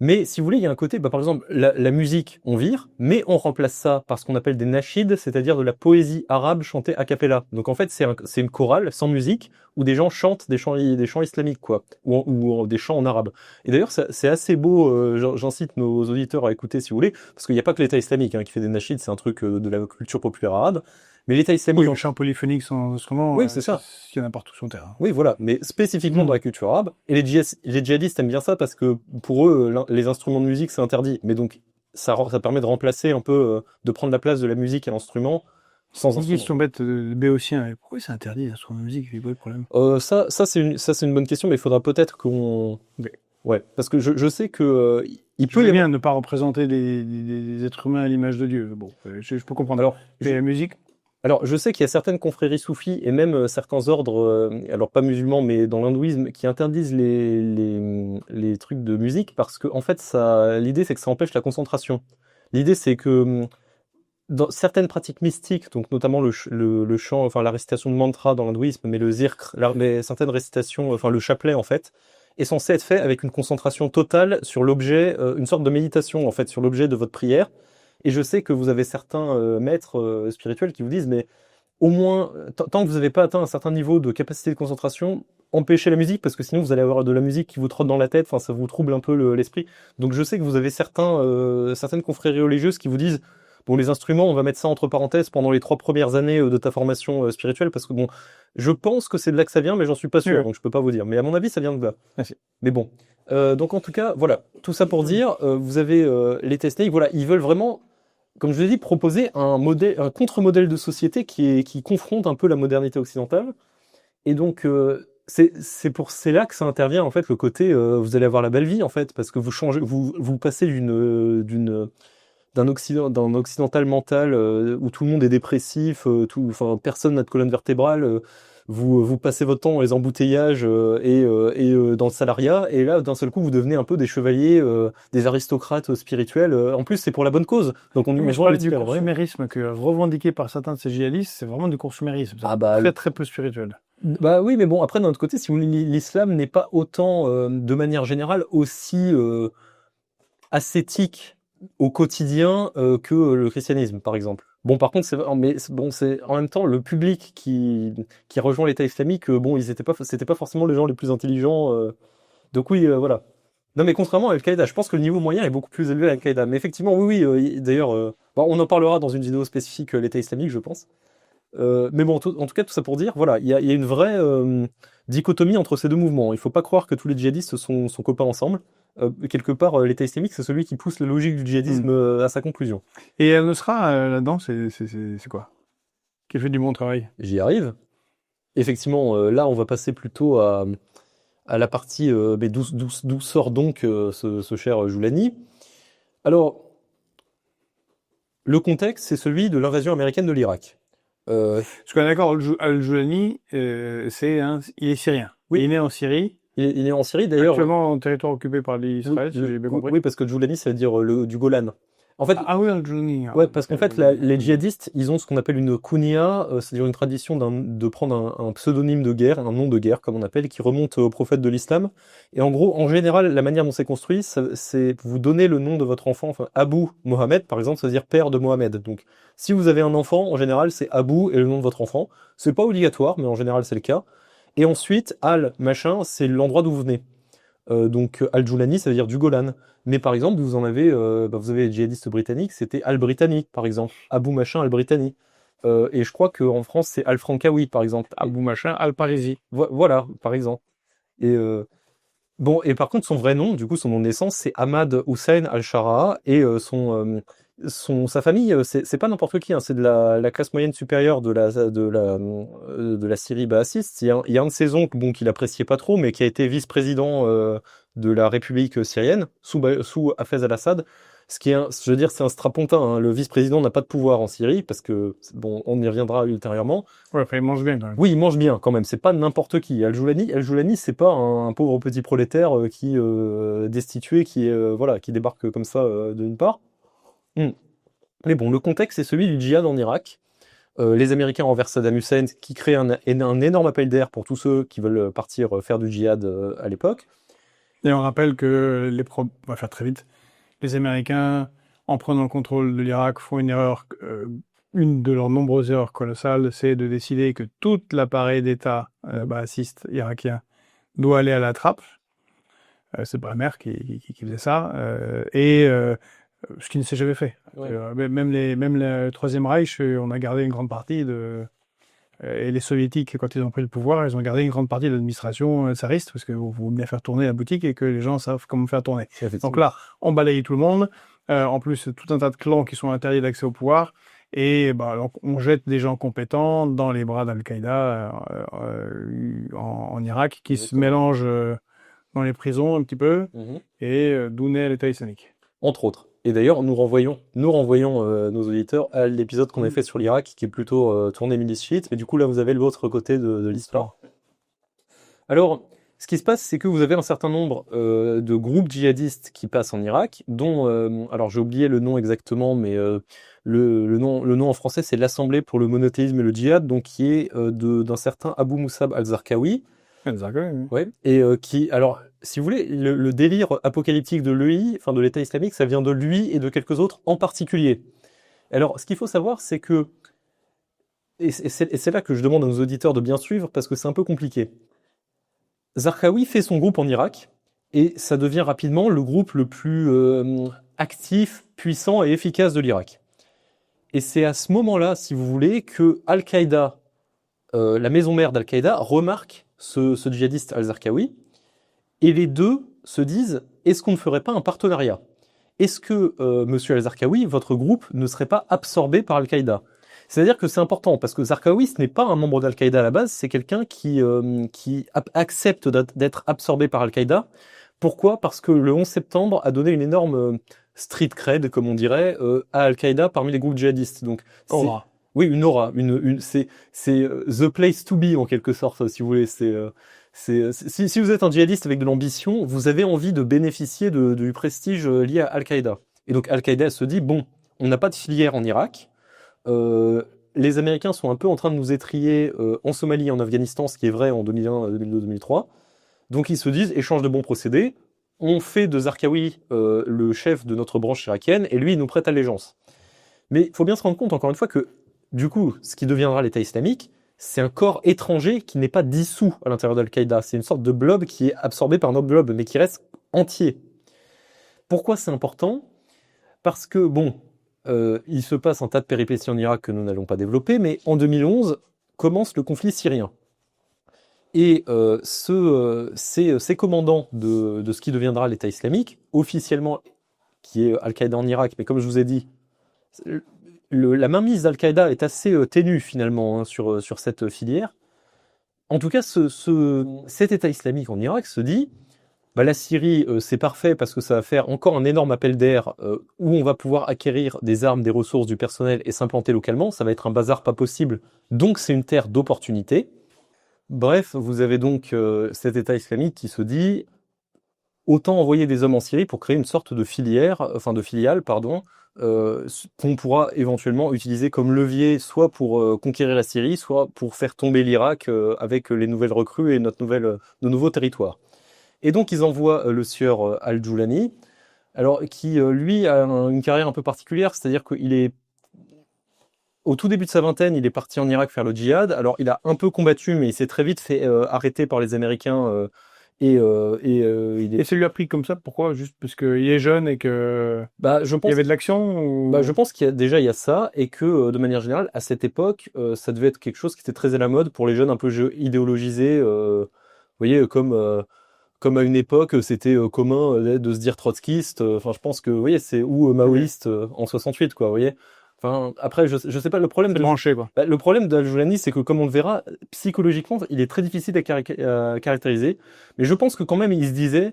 Mais si vous voulez, il y a un côté, par exemple, la musique, on vire, mais on remplace ça par ce qu'on appelle des nashids, c'est-à-dire de la poésie arabe chantée a cappella. Donc en fait, c'est une chorale sans musique où des gens chantent des chants islamiques, quoi, ou des chants en arabe. Et d'ailleurs, c'est assez beau. J'incite nos auditeurs à écouter si vous voulez, parce qu'il n'y a pas que l'État islamique qui fait des nashids, c'est un truc de la culture populaire arabe. Mais l'État islamique... Oui, un chant polyphonique sans instrument, oui, c'est ça. Il y en a partout sur Terre. Oui, voilà, mais spécifiquement dans la culture arabe. Et les djihadistes aiment bien ça parce que pour eux, les instruments de musique, c'est interdit. Mais donc, ça permet de remplacer un peu, de prendre la place de la musique à l'instrument sans instrument. Ils sont bêtes, béotiens. Pourquoi c'est interdit, l'instrument de musique? C'est quoi le problème? Ça, c'est une bonne question, mais il faudra peut-être qu'on... Ouais, parce que je sais que... il peut bien ne pas représenter des êtres humains à l'image de Dieu. Bon, je peux comprendre. Alors, la musique? Alors, je sais qu'il y a certaines confréries soufis et même certains ordres, alors pas musulmans, mais dans l'hindouisme, qui interdisent les trucs de musique parce que, en fait, l'idée, c'est que ça empêche la concentration. L'idée, c'est que dans certaines pratiques mystiques, donc notamment le chant, enfin la récitation de mantra dans l'hindouisme, mais le zikr, mais certaines récitations, enfin le chapelet, en fait, est censé être fait avec une concentration totale sur l'objet, une sorte de méditation, en fait, sur l'objet de votre prière. Et je sais que vous avez certains maîtres spirituels qui vous disent, mais au moins, tant que vous n'avez pas atteint un certain niveau de capacité de concentration, empêcher la musique parce que sinon vous allez avoir de la musique qui vous trotte dans la tête, enfin ça vous trouble un peu l'esprit. Donc je sais que vous avez certaines confréries religieuses qui vous disent bon, les instruments, on va mettre ça entre parenthèses pendant les 3 premières années de ta formation spirituelle parce que bon, je pense que c'est de là que ça vient, mais j'en suis pas sûr, Oui. donc je peux pas vous dire. Mais à mon avis, ça vient de là. Merci. Mais bon. Donc en tout cas, voilà, tout ça pour dire, vous avez les Tesla, voilà, ils veulent vraiment, comme je vous ai dit, proposer un contre-modèle de société qui confronte un peu la modernité occidentale. Et donc c'est là que ça intervient en fait le côté vous allez avoir la belle vie en fait parce que vous passez d'un occidental mental où tout le monde est dépressif, enfin personne n'a de colonne vertébrale. Vous passez votre temps dans les embouteillages et dans le salariat, et là, d'un seul coup, vous devenez un peu des chevaliers, des aristocrates spirituels. En plus, c'est pour la bonne cause. Donc, Mais mais je parlais du le vrai. consumérisme que revendiqué par certains de ces djihadistes, c'est vraiment du consumérisme. C'est Ah bah, très très peu spirituel. Bah oui, mais bon, après, d'un autre côté, si vous voulez, l'islam n'est pas autant, de manière générale, aussi ascétique au quotidien que le christianisme, par exemple. Bon, par contre, c'est en même temps le public qui rejoint l'État islamique. Bon, c'était pas forcément les gens les plus intelligents. Donc oui, voilà. Non, mais contrairement à Al-Qaïda, je pense que le niveau moyen est beaucoup plus élevé à Al-Qaïda. Mais effectivement, oui, d'ailleurs, bon, on en parlera dans une vidéo spécifique l'État islamique, je pense. Mais bon, en tout cas, tout ça pour dire, voilà, il y a une vraie dichotomie entre ces deux mouvements. Il faut pas croire que tous les djihadistes sont copains ensemble. Quelque part, l'État islamique, c'est celui qui pousse la logique du djihadisme à sa conclusion. Et elle ne sera là-dedans, c'est quoi? Qui fait du bon travail? J'y arrive. Effectivement, là, on va passer plutôt à la partie mais d'où sort donc ce cher Joulani. Alors, le contexte, c'est celui de l'invasion américaine de l'Irak. Parce qu'on est d'accord, Al-Joulani, il est syrien. Oui. Il est né en Syrie. Il est en Syrie, d'ailleurs. Actuellement en territoire occupé par l'Israël, si j'ai bien compris. Oui, parce que Joulani, ça veut dire du Golan. En fait, oui, Al-Joulani. ouais, parce qu'en fait, les djihadistes, ils ont ce qu'on appelle une kunya, c'est-à-dire une tradition de prendre un pseudonyme de guerre, un nom de guerre, comme on appelle, qui remonte au prophète de l'islam. Et en gros, en général, la manière dont c'est construit, c'est vous donner le nom de votre enfant, enfin, Abu Mohamed, par exemple, ça veut dire père de Mohamed. Donc, si vous avez un enfant, en général, c'est Abu et le nom de votre enfant. C'est pas obligatoire, mais en général, c'est le cas. Et ensuite, Al, machin, c'est l'endroit d'où vous venez. Donc Al-Joulani, ça veut dire du Golan. Mais par exemple, vous avez les djihadistes britanniques, c'était Al-Britanni, par exemple. Abu Machin Al-Britanni. Et je crois qu'en France, c'est Al-Frankawi, par exemple. Abu Machin Al-Parisi. Voilà, par exemple. Et bon, et par contre, son vrai nom, du coup, son nom de naissance, c'est Ahmad Hussein Al-Shara'a. Et sa famille, c'est pas n'importe qui, hein, c'est de la classe moyenne supérieure de la Syrie baathiste. Il y a un de ses oncles, bon, qu'il appréciait pas trop, mais qui a été vice-président de la République syrienne sous Hafez al-Assad. Je veux dire, c'est un strapontin, hein. Le vice-président n'a pas de pouvoir en Syrie parce que bon, on y reviendra ultérieurement. Ouais, enfin, il mange bien quand même. Oui, il mange bien quand même. C'est pas n'importe qui. Al-Joulani, c'est pas un pauvre petit prolétaire qui destitué, qui débarque comme ça d'une part. Mais bon, le contexte, c'est celui du djihad en Irak. Les Américains renversent Saddam Hussein, qui crée un énorme appel d'air pour tous ceux qui veulent partir faire du djihad à l'époque. Et on rappelle que on va faire très vite. Les Américains, en prenant le contrôle de l'Irak, font une erreur, une de leurs nombreuses erreurs colossales, c'est de décider que toute l'appareil d'État baathiste irakien doit aller à la trappe. C'est Bremer qui faisait ça. Ce qui ne s'est jamais fait. Ouais. Même le Troisième Reich, on a gardé une grande partie et les Soviétiques, quand ils ont pris le pouvoir, ils ont gardé une grande partie de l'administration tsariste, parce que vous bien faire tourner la boutique et que les gens savent comment faire tourner. Donc là, on balaye tout le monde. En plus, tout un tas de clans qui sont interdits d'accès au pouvoir. Et donc, on jette des gens compétents dans les bras d'Al-Qaïda en Irak, qui se mélangent dans les prisons un petit peu, et d'où naît l'État islamique. Entre autres. Et d'ailleurs, nous renvoyons nos auditeurs à l'épisode qu'on a fait sur l'Irak, qui est plutôt tourné milice chiite. Mais du coup, là, vous avez l'autre côté de l'histoire. Alors, ce qui se passe, c'est que vous avez un certain nombre de groupes djihadistes qui passent en Irak, dont, alors j'ai oublié le nom exactement, mais le nom en français, c'est l'Assemblée pour le monothéisme et le djihad, donc qui est d'un certain Abu Musab al-Zarqawi. Ouais. Et alors, si vous voulez, le délire apocalyptique de de l'État islamique, ça vient de lui et de quelques autres en particulier. Alors, ce qu'il faut savoir, c'est que, et c'est là que je demande à nos auditeurs de bien suivre, parce que c'est un peu compliqué. Zarqawi fait son groupe en Irak et ça devient rapidement le groupe le plus actif, puissant et efficace de l'Irak. Et c'est à ce moment-là, si vous voulez, que Al-Qaïda, la maison mère d'Al-Qaïda, remarque ce djihadiste al-Zarqawi et les deux se disent, est-ce qu'on ne ferait pas un partenariat? Est-ce que, monsieur al-Zarqawi, votre groupe ne serait pas absorbé par Al-Qaïda? C'est-à-dire que c'est important, parce que Zarqawi, ce n'est pas un membre d'Al-Qaïda à la base, c'est quelqu'un qui accepte d'être absorbé par Al-Qaïda. Pourquoi? Parce que le 11 septembre a donné une énorme street cred, comme on dirait, à Al-Qaïda parmi les groupes djihadistes. Donc, Aura. oui, une aura, c'est the place to be en quelque sorte, si vous voulez. Si vous êtes un djihadiste avec de l'ambition, vous avez envie de bénéficier du prestige lié à Al-Qaïda. Et donc Al-Qaïda se dit, bon, on n'a pas de filière en Irak, les Américains sont un peu en train de nous étriller en Somalie et en Afghanistan, ce qui est vrai en 2001, 2002, 2003. Donc ils se disent, échange de bons procédés, on fait de Zarqawi le chef de notre branche irakienne, et lui, il nous prête allégeance. Mais il faut bien se rendre compte, encore une fois, que du coup, ce qui deviendra l'État islamique, c'est un corps étranger qui n'est pas dissous à l'intérieur d'Al-Qaïda. C'est une sorte de blob qui est absorbé par un autre blob, mais qui reste entier. Pourquoi c'est important? Parce que, bon, il se passe un tas de péripéties en Irak que nous n'allons pas développer, mais en 2011 commence le conflit syrien. Et ces commandants de ce qui deviendra l'État islamique, officiellement, qui est Al-Qaïda en Irak, mais comme je vous ai dit, la mainmise d'Al-Qaïda est assez ténue finalement sur cette filière. En tout cas, cet État islamique en Irak se dit, bah, la Syrie, c'est parfait parce que ça va faire encore un énorme appel d'air où on va pouvoir acquérir des armes, des ressources, du personnel et s'implanter localement. Ça va être un bazar pas possible. Donc c'est une terre d'opportunité. Bref, vous avez donc cet État islamique qui se dit, autant envoyer des hommes en Syrie pour créer une sorte de filiale, qu'on pourra éventuellement utiliser comme levier, soit pour conquérir la Syrie, soit pour faire tomber l'Irak avec les nouvelles recrues et nos nouveaux territoires. Et donc ils envoient le sieur Al-Joulani, alors qui lui a une carrière un peu particulière, c'est-à-dire qu'il est au tout début de sa vingtaine, il est parti en Irak faire le djihad. Alors il a un peu combattu, mais il s'est très vite fait arrêter par les Américains. Et ça lui a pris comme ça, pourquoi? Juste parce qu'il est jeune et que je pense, il y avait de l'action ou... je pense qu'il y a ça, et que de manière générale, à cette époque, ça devait être quelque chose qui était très à la mode pour les jeunes un peu idéologisés. Vous voyez, comme à une époque, c'était commun de se dire trotskiste. Enfin, je pense que, vous voyez, c'est ou maoïste en 68, quoi, vous voyez. Enfin, après, je sais pas, le problème C'est branché, quoi. le problème d'Al-Joulani, c'est que, comme on le verra, psychologiquement, il est très difficile à caractériser. Mais je pense que quand même, il se disait,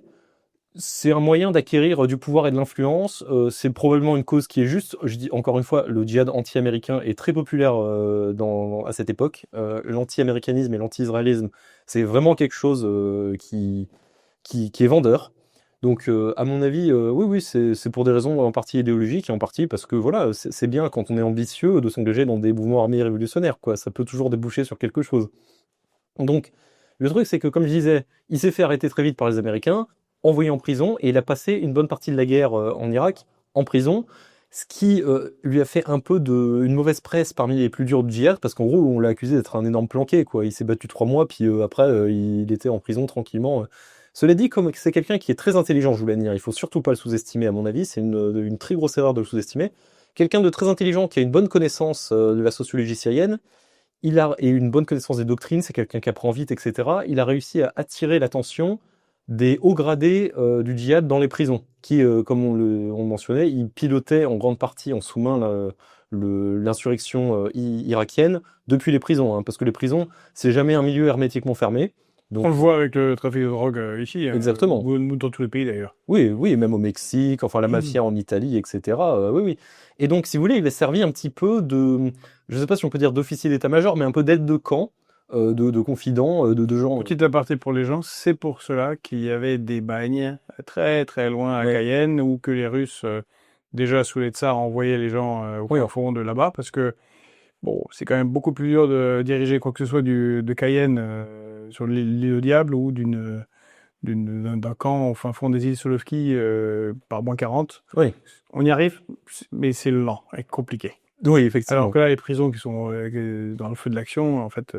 c'est un moyen d'acquérir du pouvoir et de l'influence. C'est probablement une cause qui est juste. Je dis encore une fois, le djihad anti-américain est très populaire à cette époque. L'anti-américanisme et l'anti-israélisme, c'est vraiment quelque chose qui est vendeur. Donc, à mon avis, oui, c'est pour des raisons en partie idéologiques et en partie parce que voilà, c'est bien quand on est ambitieux de s'engager dans des mouvements armés révolutionnaires, quoi. Ça peut toujours déboucher sur quelque chose. Donc, le truc, c'est que, comme je disais, il s'est fait arrêter très vite par les Américains, envoyé en prison, et il a passé une bonne partie de la guerre en Irak en prison, ce qui lui a fait un peu une mauvaise presse parmi les plus durs du djihad, parce qu'en gros, on l'a accusé d'être un énorme planqué, quoi. Il s'est battu 3 mois, puis après, il était en prison tranquillement. Cela dit, comme c'est quelqu'un qui est très intelligent, je voulais dire, il faut surtout pas le sous-estimer à mon avis, c'est une très grosse erreur de le sous-estimer. Quelqu'un de très intelligent qui a une bonne connaissance de la sociologie syrienne, et une bonne connaissance des doctrines, c'est quelqu'un qui apprend vite, etc. Il a réussi à attirer l'attention des hauts gradés du djihad dans les prisons, qui, comme on le mentionnait, ils pilotaient en grande partie en sous-main l'insurrection irakienne depuis les prisons, hein, parce que les prisons, c'est jamais un milieu hermétiquement fermé. Donc, on le voit avec le trafic de drogue ici. Exactement. Dans tous les pays d'ailleurs. Oui, même au Mexique, enfin la mafia en Italie, etc. Oui. Et donc, si vous voulez, il a servi un petit peu je ne sais pas si on peut dire d'officier d'état-major, mais un peu d'aide de camp, de confident, de gens. Petit aparté pour les gens, c'est pour cela qu'il y avait des bagnes très très loin à Cayenne, où que les Russes, déjà sous les tsars, envoyaient les gens au fond de là-bas, parce que bon, c'est quand même beaucoup plus dur de diriger quoi que ce soit de Cayenne sur l'île au Diable ou d'un camp au fin fond des îles Solovki par moins 40. Oui. On y arrive, mais c'est lent et compliqué. Oui, effectivement. Alors que là, les prisons qui sont dans le feu de l'action, en fait,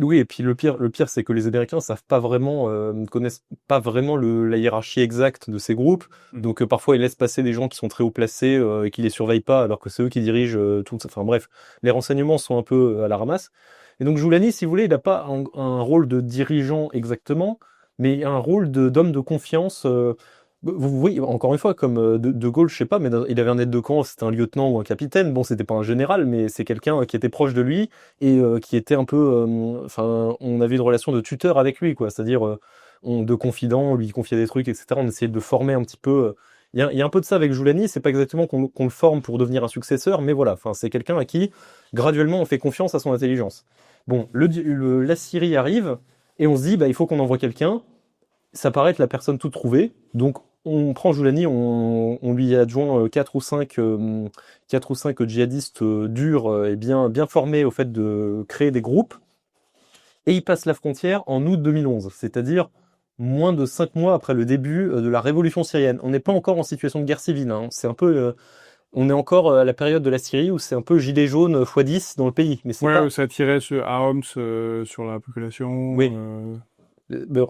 Oui, et puis le pire, c'est que les Américains savent pas vraiment, connaissent pas vraiment la hiérarchie exacte de ces groupes. Donc parfois ils laissent passer des gens qui sont très haut placés et qui les surveillent pas, alors que c'est eux qui dirigent tout. Enfin bref, les renseignements sont un peu à la ramasse. Et donc Joulani, si vous voulez, il n'a pas un rôle de dirigeant exactement, mais un rôle d'homme de confiance. Vous voyez, encore une fois, comme de Gaulle, je sais pas, mais il avait un aide de camp, c'était un lieutenant ou un capitaine. Bon, c'était pas un général, mais c'est quelqu'un qui était proche de lui et qui était un peu, enfin, on avait une relation de tuteur avec lui, quoi. C'est-à-dire, de confident, on lui confiait des trucs, etc. On essayait de le former un petit peu. Il y a un peu de ça avec Joulani. C'est pas exactement qu'on le forme pour devenir un successeur, mais voilà. Enfin, c'est quelqu'un à qui graduellement on fait confiance à son intelligence. Bon, la Syrie arrive et on se dit, bah, il faut qu'on envoie quelqu'un. Ça paraît être la personne toute trouvée, donc on prend Joulani, on lui adjoint 4 ou 5 djihadistes durs et bien formés au fait de créer des groupes, et il passe la frontière en août 2011, c'est-à-dire moins de 5 mois après le début de la révolution syrienne. On n'est pas encore en situation de guerre civile, hein. C'est un peu, on est encore à la période de la Syrie où c'est un peu gilet jaune x10 dans le pays, mais c'est Ouais, pas... ça tirait à Homs sur la population. Oui.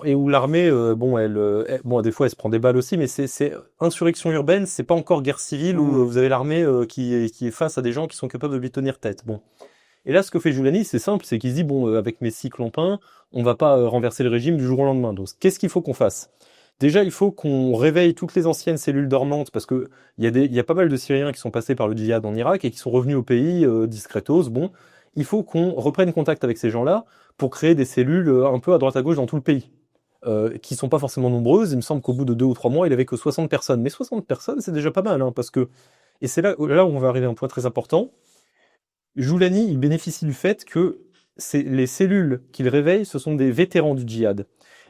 Et où l'armée, bon, des fois, elle se prend des balles aussi, mais c'est insurrection urbaine, c'est pas encore guerre civile où vous avez l'armée qui est face à des gens qui sont capables de lui tenir tête. Bon. Et là, ce que fait Joulani, c'est simple, c'est qu'il se dit, bon, avec mes 6 clampins, on va pas renverser le régime du jour au lendemain. Donc, qu'est-ce qu'il faut qu'on fasse? Déjà, il faut qu'on réveille toutes les anciennes cellules dormantes, parce que il y a pas mal de Syriens qui sont passés par le djihad en Irak et qui sont revenus au pays discretos. Bon, il faut qu'on reprenne contact avec ces gens-là pour créer des cellules un peu à droite à gauche dans tout le pays, qui sont pas forcément nombreuses. Il me semble qu'au bout de 2 ou 3 mois, il avait que 60 personnes. Mais 60 personnes, c'est déjà pas mal, hein, parce que, et c'est là où on va arriver à un point très important. Joulani, il bénéficie du fait que les cellules qu'il réveille, ce sont des vétérans du djihad.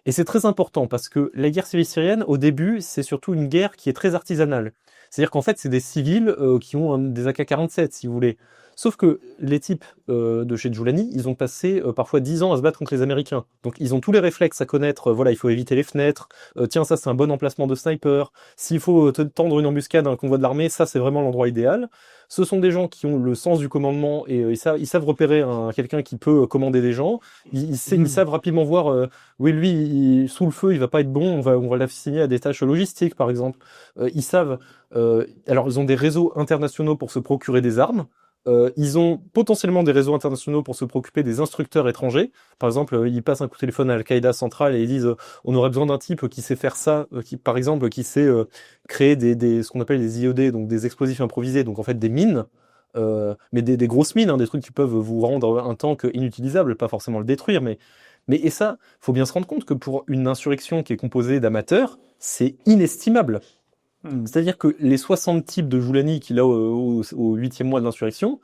Et c'est très important parce que la guerre civile syrienne, au début, c'est surtout une guerre qui est très artisanale. C'est-à-dire qu'en fait, c'est des civils qui ont des AK-47, si vous voulez. Sauf que les types de chez Joulani, ils ont passé parfois 10 ans à se battre contre les Américains. Donc ils ont tous les réflexes à connaître. Voilà, il faut éviter les fenêtres. Tiens, ça c'est un bon emplacement de sniper. S'il faut te tendre une embuscade à un convoi de l'armée, ça c'est vraiment l'endroit idéal. Ce sont des gens qui ont le sens du commandement et ils savent repérer quelqu'un qui peut commander des gens. Ils savent rapidement voir. Oui, lui, sous le feu, il va pas être bon. On va l'assigner à des tâches logistiques, par exemple. Ils savent. Alors, ils ont des réseaux internationaux pour se procurer des armes. Ils ont potentiellement des réseaux internationaux pour se préoccuper des instructeurs étrangers. Par exemple, ils passent un coup de téléphone à Al-Qaïda centrale et ils disent on aurait besoin d'un type qui sait faire ça, par exemple, qui sait créer ce qu'on appelle des IED, donc des explosifs improvisés, donc en fait des mines, mais des grosses mines, hein, des trucs qui peuvent vous rendre un tank inutilisable, pas forcément le détruire, mais et ça, faut bien se rendre compte que pour une insurrection qui est composée d'amateurs, c'est inestimable. C'est-à-dire que les 60 types de Joulani qu'il a au 8e mois de l'insurrection,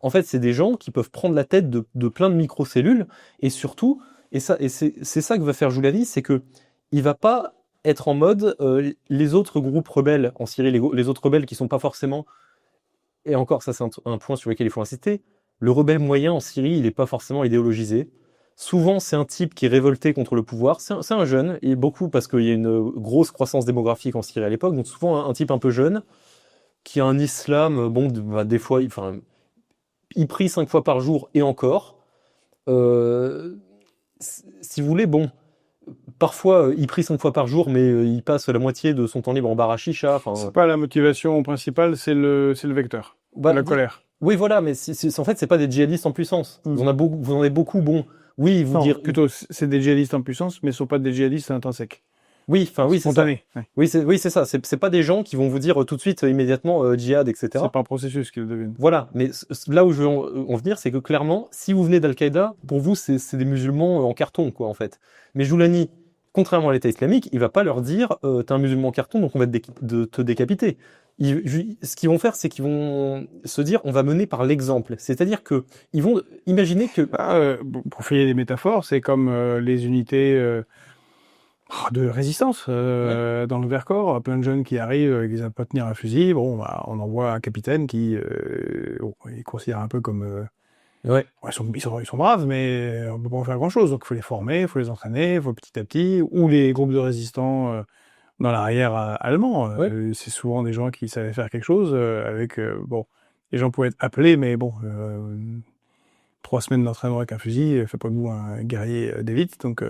en fait, c'est des gens qui peuvent prendre la tête de plein de microcellules, et surtout, et c'est ça que va faire Joulani, c'est que il va pas être en mode les autres groupes rebelles en Syrie, les autres rebelles qui sont pas forcément, et encore ça c'est un point sur lequel il faut insister, le rebelle moyen en Syrie, il est pas forcément idéologisé. Souvent, c'est un type qui est révolté contre le pouvoir. C'est un jeune, et beaucoup parce qu'il y a une grosse croissance démographique en Syrie à l'époque. Donc souvent un type un peu jeune, qui a un islam, bon, des fois, il prie 5 fois par jour et encore. Si vous voulez, bon, parfois il prie 5 fois par jour, mais il passe la moitié de son temps libre en bar à chicha. Enfin, C'est pas la motivation principale, c'est le vecteur, la colère. Oui, voilà, mais en fait, c'est pas des djihadistes en puissance. Vous en avez beaucoup, bon. Oui, plutôt, c'est des djihadistes en puissance, mais ce sont pas des djihadistes intrinsèques. Oui, enfin, oui, c'est ça. Spontanés. Ouais. Oui, c'est ça. C'est pas des gens qui vont vous dire tout de suite, immédiatement, djihad, etc. C'est pas un processus qu'ils deviennent. Voilà. Mais là où je veux en venir, c'est que clairement, si vous venez d'Al-Qaïda, pour vous, c'est des musulmans en carton, quoi, en fait. Mais Joulani, contrairement à l'État islamique, il va pas leur dire, t'es un musulman en carton, donc on va te décapiter. Ce qu'ils vont faire, c'est qu'ils vont se dire, on va mener par l'exemple. C'est-à-dire que ils vont imaginer que... pour faire des métaphores, c'est comme les unités de résistance dans le Vercors, plein de jeunes qui arrivent, qui savent pas tenir un fusil. Bon, bah, on envoie un capitaine qui il considère un peu comme... ils sont braves, mais on peut pas en faire grand-chose. Donc il faut les former, il faut les entraîner, il faut petit à petit. Ou les groupes de résistants dans l'arrière allemand. C'est souvent des gens qui savaient faire quelque chose avec... bon, les gens pouvaient être appelés, mais bon... 3 semaines d'entraînement avec un fusil fait pas de vous un guerrier d'élite. Donc,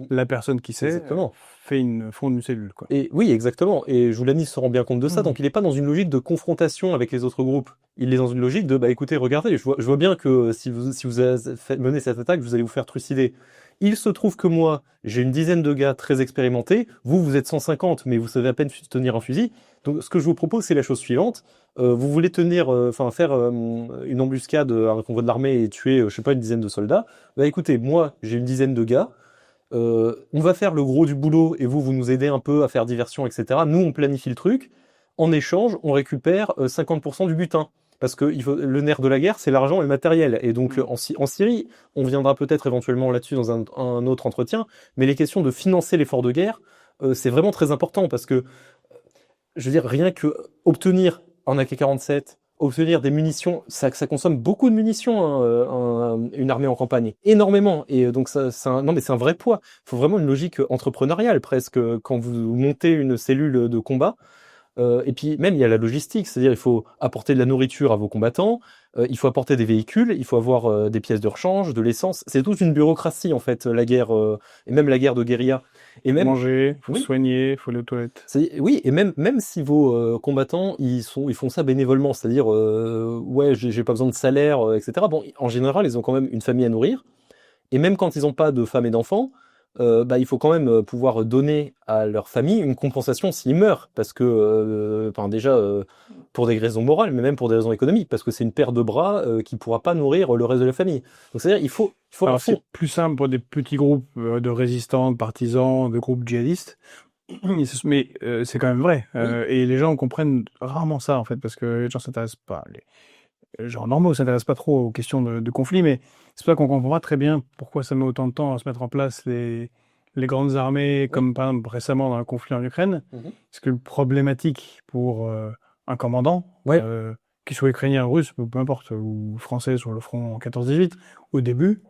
la personne qui sait Exactement. fonde une cellule, quoi. Et oui, exactement. Et Joulani se rend bien compte de ça. Donc, il n'est pas dans une logique de confrontation avec les autres groupes. Il est dans une logique de, bah, écoutez, regardez, je vois bien que si vous avez mené cette attaque, vous allez vous faire trucider. Il se trouve que moi, j'ai une dizaine de gars très expérimentés. Vous êtes 150, mais vous savez à peine tenir un fusil. Donc, ce que je vous propose, c'est la chose suivante. Vous voulez faire une embuscade à un convoi de l'armée et tuer, je sais pas, une dizaine de soldats. Bah, écoutez, moi, j'ai une dizaine de gars. On va faire le gros du boulot et vous nous aidez un peu à faire diversion, etc. Nous, on planifie le truc. En échange, on récupère 50% du butin. Parce que le nerf de la guerre, c'est l'argent et le matériel. Et donc, en Syrie, on viendra peut-être éventuellement là-dessus dans un autre entretien, mais les questions de financer l'effort de guerre, c'est vraiment très important parce que, je veux dire, rien que obtenir un AK-47, obtenir des munitions, ça consomme beaucoup de munitions, hein, une armée en campagne, énormément. Et donc c'est un vrai poids. Il faut vraiment une logique entrepreneuriale presque quand vous montez une cellule de combat. Et puis même il y a la logistique, c'est-à-dire il faut apporter de la nourriture à vos combattants, il faut apporter des véhicules, il faut avoir des pièces de rechange, de l'essence. C'est toute une bureaucratie en fait, la guerre et même la guerre de guérilla. Et même manger, faut soigner, faut aller aux toilettes. Oui, et même si vos combattants ils font ça bénévolement, c'est-à-dire ouais, j'ai pas besoin de salaire, etc. Bon, en général ils ont quand même une famille à nourrir. Et même quand ils n'ont pas de femmes et d'enfants, bah, il faut quand même pouvoir donner à leur famille une compensation s'ils meurent. Parce que, déjà, pour des raisons morales, mais même pour des raisons économiques, parce que c'est une paire de bras qui ne pourra pas nourrir le reste de la famille. Donc c'est-à-dire il faut Alors, c'est plus simple pour des petits groupes de résistants, de partisans, de groupes djihadistes. Mais c'est quand même vrai. Oui. Et les gens comprennent rarement ça, en fait, parce que les gens s'intéressent pas. Les gens normaux s'intéressent pas trop aux questions de conflit, mais c'est pour ça qu'on comprend pas très bien pourquoi ça met autant de temps à se mettre en place les grandes armées, comme par exemple récemment dans le conflit en Ukraine. Parce que le problématique pour un commandant, qu'il soit ukrainien, russe, peu importe, ou français sur le front en 14-18, au début,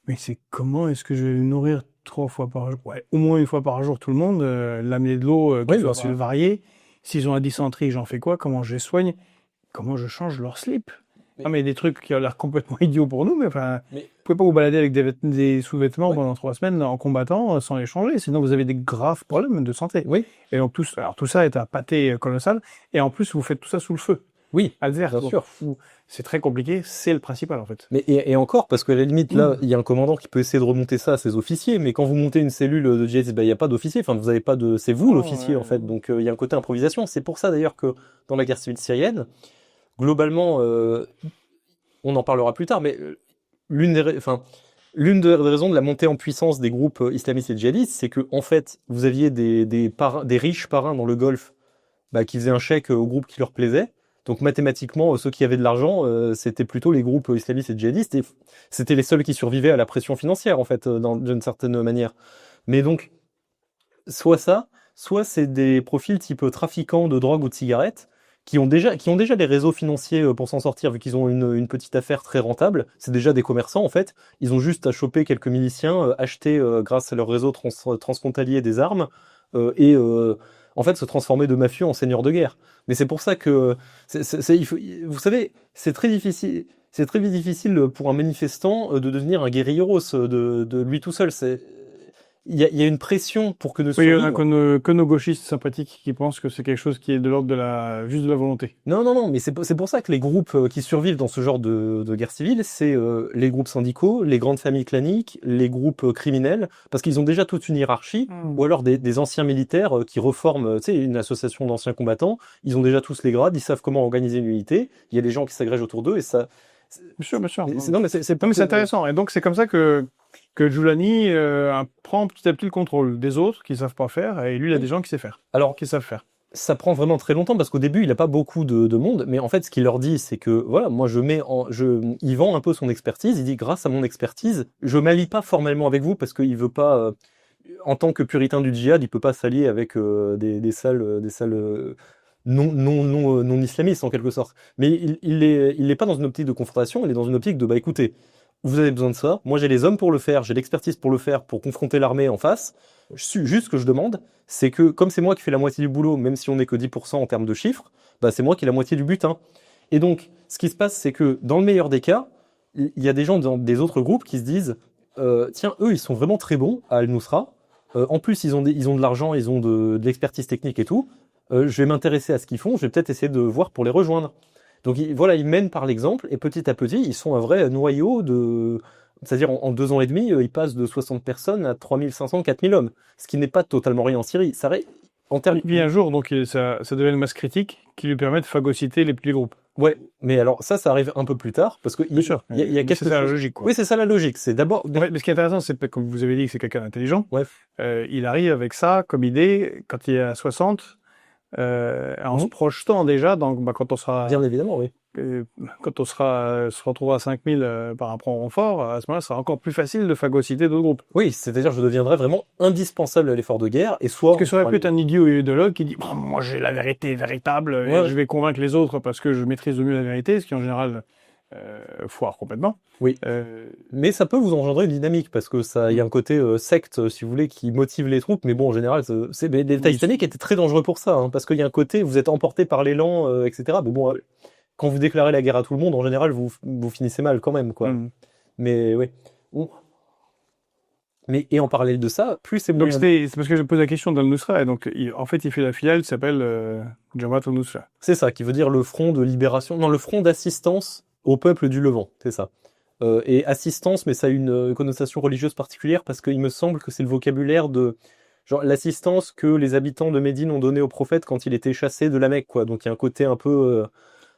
mais c'est comment est-ce que je vais nourrir 3 fois par jour, au moins 1 fois par jour tout le monde, l'amener de l'eau qui soit variée. S'ils ont la dysenterie, j'en fais quoi? Comment je les soigne? Comment je change leur slip? Non, mais des trucs qui ont l'air complètement idiots pour nous, mais enfin, vous pouvez pas vous balader avec des sous-vêtements pendant 3 semaines en combattant sans les changer, sinon vous avez des graves problèmes de santé. Oui. Et donc tout ça est un pâté colossal, et en plus vous faites tout ça sous le feu. Oui, adverse. Bien sûr. C'est très compliqué, c'est le principal en fait. Mais et encore, parce que à la limite, là, il y a un commandant qui peut essayer de remonter ça à ses officiers, mais quand vous montez une cellule de djihadistes, il n'y a pas d'officier, enfin vous avez pas de... C'est vous l'officier en fait, donc il y a un côté improvisation. C'est pour ça d'ailleurs que dans la guerre civile syrienne, globalement, on en parlera plus tard, mais l'une des raisons de la montée en puissance des groupes islamistes et djihadistes, c'est que en fait, vous aviez des riches parrains dans le Golfe qui faisaient un chèque au groupe qui leur plaisait. Donc mathématiquement, ceux qui avaient de l'argent, c'était plutôt les groupes islamistes et djihadistes, et c'était les seuls qui survivaient à la pression financière, en fait, d'une certaine manière. Mais donc, soit c'est des profils type trafiquants de drogue ou de cigarettes, qui ont déjà des réseaux financiers pour s'en sortir, vu qu'ils ont une petite affaire très rentable. C'est déjà des commerçants, en fait. Ils ont juste à choper quelques miliciens, acheter, grâce à leur réseau transfrontalier, des armes, en fait, se transformer de mafieux en seigneurs de guerre. Mais c'est pour ça que, vous savez, c'est très difficile pour un manifestant de devenir un guérilleros de lui tout seul. Il y a une pression pour que ne il y en a que nos gauchistes sympathiques qui pensent que c'est quelque chose qui est de l'ordre juste de la volonté. Non, mais c'est pour ça que les groupes qui survivent dans ce genre de guerre civile, c'est les groupes syndicaux, les grandes familles claniques, les groupes criminels, parce qu'ils ont déjà toute une hiérarchie, ou alors des anciens militaires qui reforment, une association d'anciens combattants, ils ont déjà tous les grades, ils savent comment organiser une unité, il y a des gens qui s'agrègent autour d'eux, et ça... Bien sûr. Mais c'est intéressant, et donc c'est comme ça que Joulani prend petit à petit le contrôle des autres qui savent pas faire, et lui il a des gens qui savent faire. Ça prend vraiment très longtemps parce qu'au début il n'a pas beaucoup de monde, mais en fait ce qu'il leur dit c'est que voilà, moi il vend un peu son expertise, il dit grâce à mon expertise, je m'allie pas formellement avec vous parce qu'il veut pas, en tant que puritain du djihad, il peut pas s'allier avec des salles non islamistes en quelque sorte. Mais il est pas dans une optique de confrontation, il est dans une optique de écoutez, vous avez besoin de ça, moi j'ai les hommes pour le faire, j'ai l'expertise pour le faire, pour confronter l'armée en face. Juste ce que je demande, c'est que comme c'est moi qui fais la moitié du boulot, même si on n'est que 10% en termes de chiffres, c'est moi qui ai la moitié du butin. Et donc, ce qui se passe, c'est que dans le meilleur des cas, il y a des gens dans des autres groupes qui se disent tiens, eux, ils sont vraiment très bons à Al-Nusra. En plus, ils ont de l'argent, ils ont de l'expertise technique et tout. Je vais m'intéresser à ce qu'ils font, je vais peut-être essayer de voir pour les rejoindre. Donc voilà, ils mènent par l'exemple, et petit à petit, ils sont un vrai noyau de... C'est-à-dire, en 2 ans et demi, ils passent de 60 personnes à 3500, 4000 hommes. Ce qui n'est pas totalement rien en Syrie. Ça, en termes... Et puis un jour, donc, ça devient une masse critique qui lui permet de phagocyter les petits groupes. Ouais, mais alors ça arrive un peu plus tard, parce que Bien sûr. il y a quelque C'est ça la chose... logique, quoi. Oui, c'est ça la logique. C'est d'abord... Ouais, mais ce qui est intéressant, c'est que, comme vous avez dit, que c'est quelqu'un d'intelligent. Ouais. Il arrive avec ça comme idée quand il est à 60, en se projetant déjà, donc quand on sera, Bien évidemment, oui. quand on se retrouvera à 5000 par un prompt renfort, à ce moment-là, ça sera encore plus facile de phagocyter d'autres groupes. Oui, c'est-à-dire je deviendrai vraiment indispensable à l'effort de guerre, et soit... Parce que ça aurait pu être un idiot idéologue qui dit bon, moi j'ai la vérité véritable, et je vais convaincre les autres parce que je maîtrise au mieux la vérité, ce qui en général foire complètement. Oui. Mais ça peut vous engendrer une dynamique, parce que il y a un côté secte, si vous voulez, qui motive les troupes, mais bon, en général, l'État islamique était très dangereux pour ça, hein, parce qu'il y a un côté, vous êtes emporté par l'élan, etc. Mais bon, quand vous déclarez la guerre à tout le monde, en général, vous finissez mal quand même, quoi. Mais oui. Mais, et en parallèle de ça, plus c'est donc c'est parce que je pose la question d'Al-Nusra, et donc en fait il fait la filiale qui s'appelle Jamaat al-Nusra. C'est ça, qui veut dire le front de libération, non, le front d'assistance au peuple du Levant, c'est ça. Et assistance, mais ça a une connotation religieuse particulière, parce qu'il me semble que c'est le vocabulaire de genre l'assistance que les habitants de Médine ont donné au prophète quand il était chassé de la Mecque, quoi. Donc il y a un côté un peu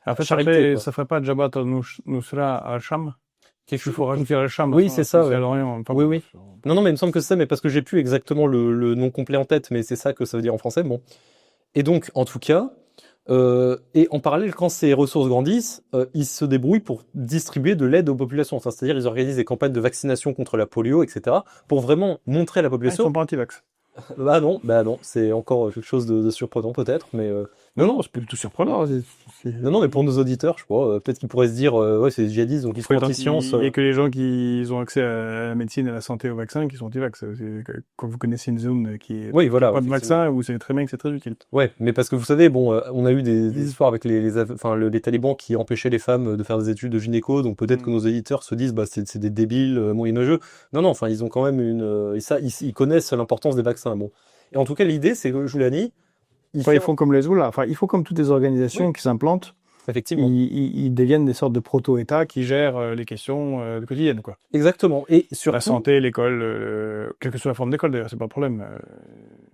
en fait, ça ferait pas Jamaat al-Nusra à Sham? Il faut rajouter le Sham. Oui, c'est ça. C'est à l'Orient. Enfin, oui. Non, mais il me semble que c'est ça, mais parce que j'ai plus exactement le nom complet en tête, mais c'est ça que ça veut dire en français. Bon. Et donc, en tout cas, et en parallèle, quand ces ressources grandissent, ils se débrouillent pour distribuer de l'aide aux populations. Enfin, c'est-à-dire, ils organisent des campagnes de vaccination contre la polio, etc., pour vraiment montrer à la population. Ils sont pas anti-vax. Bah non, c'est encore quelque chose de surprenant peut-être, mais non, c'est pas du tout surprenant. Non, mais pour nos auditeurs, je crois, peut-être qu'ils pourraient se dire, ouais, c'est des djihadistes, donc ils sont anti-science. Il y a que les gens qui ont accès à la médecine, à la santé, au vaccin, qui sont anti-vax. Quand vous connaissez une zone qui est pas de vaccin, vous savez très bien que c'est très utile. Ouais, mais parce que vous savez, bon, on a eu des histoires avec les talibans qui empêchaient les femmes de faire des études de gynéco, donc peut-être que nos éditeurs se disent, bah, c'est des débiles moyenâgeux. Non, enfin, ils ont quand même ils connaissent l'importance des vaccins. Bon. Et en tout cas, l'idée, c'est que Joulani, ils font comme les Hezbollah. Enfin, il faut comme toutes les organisations qui s'implantent. Effectivement. Ils deviennent des sortes de proto-États qui gèrent les questions quotidiennes, quoi. Exactement. Et surtout... La santé, l'école, quelle que soit la forme d'école, d'ailleurs, c'est pas le problème.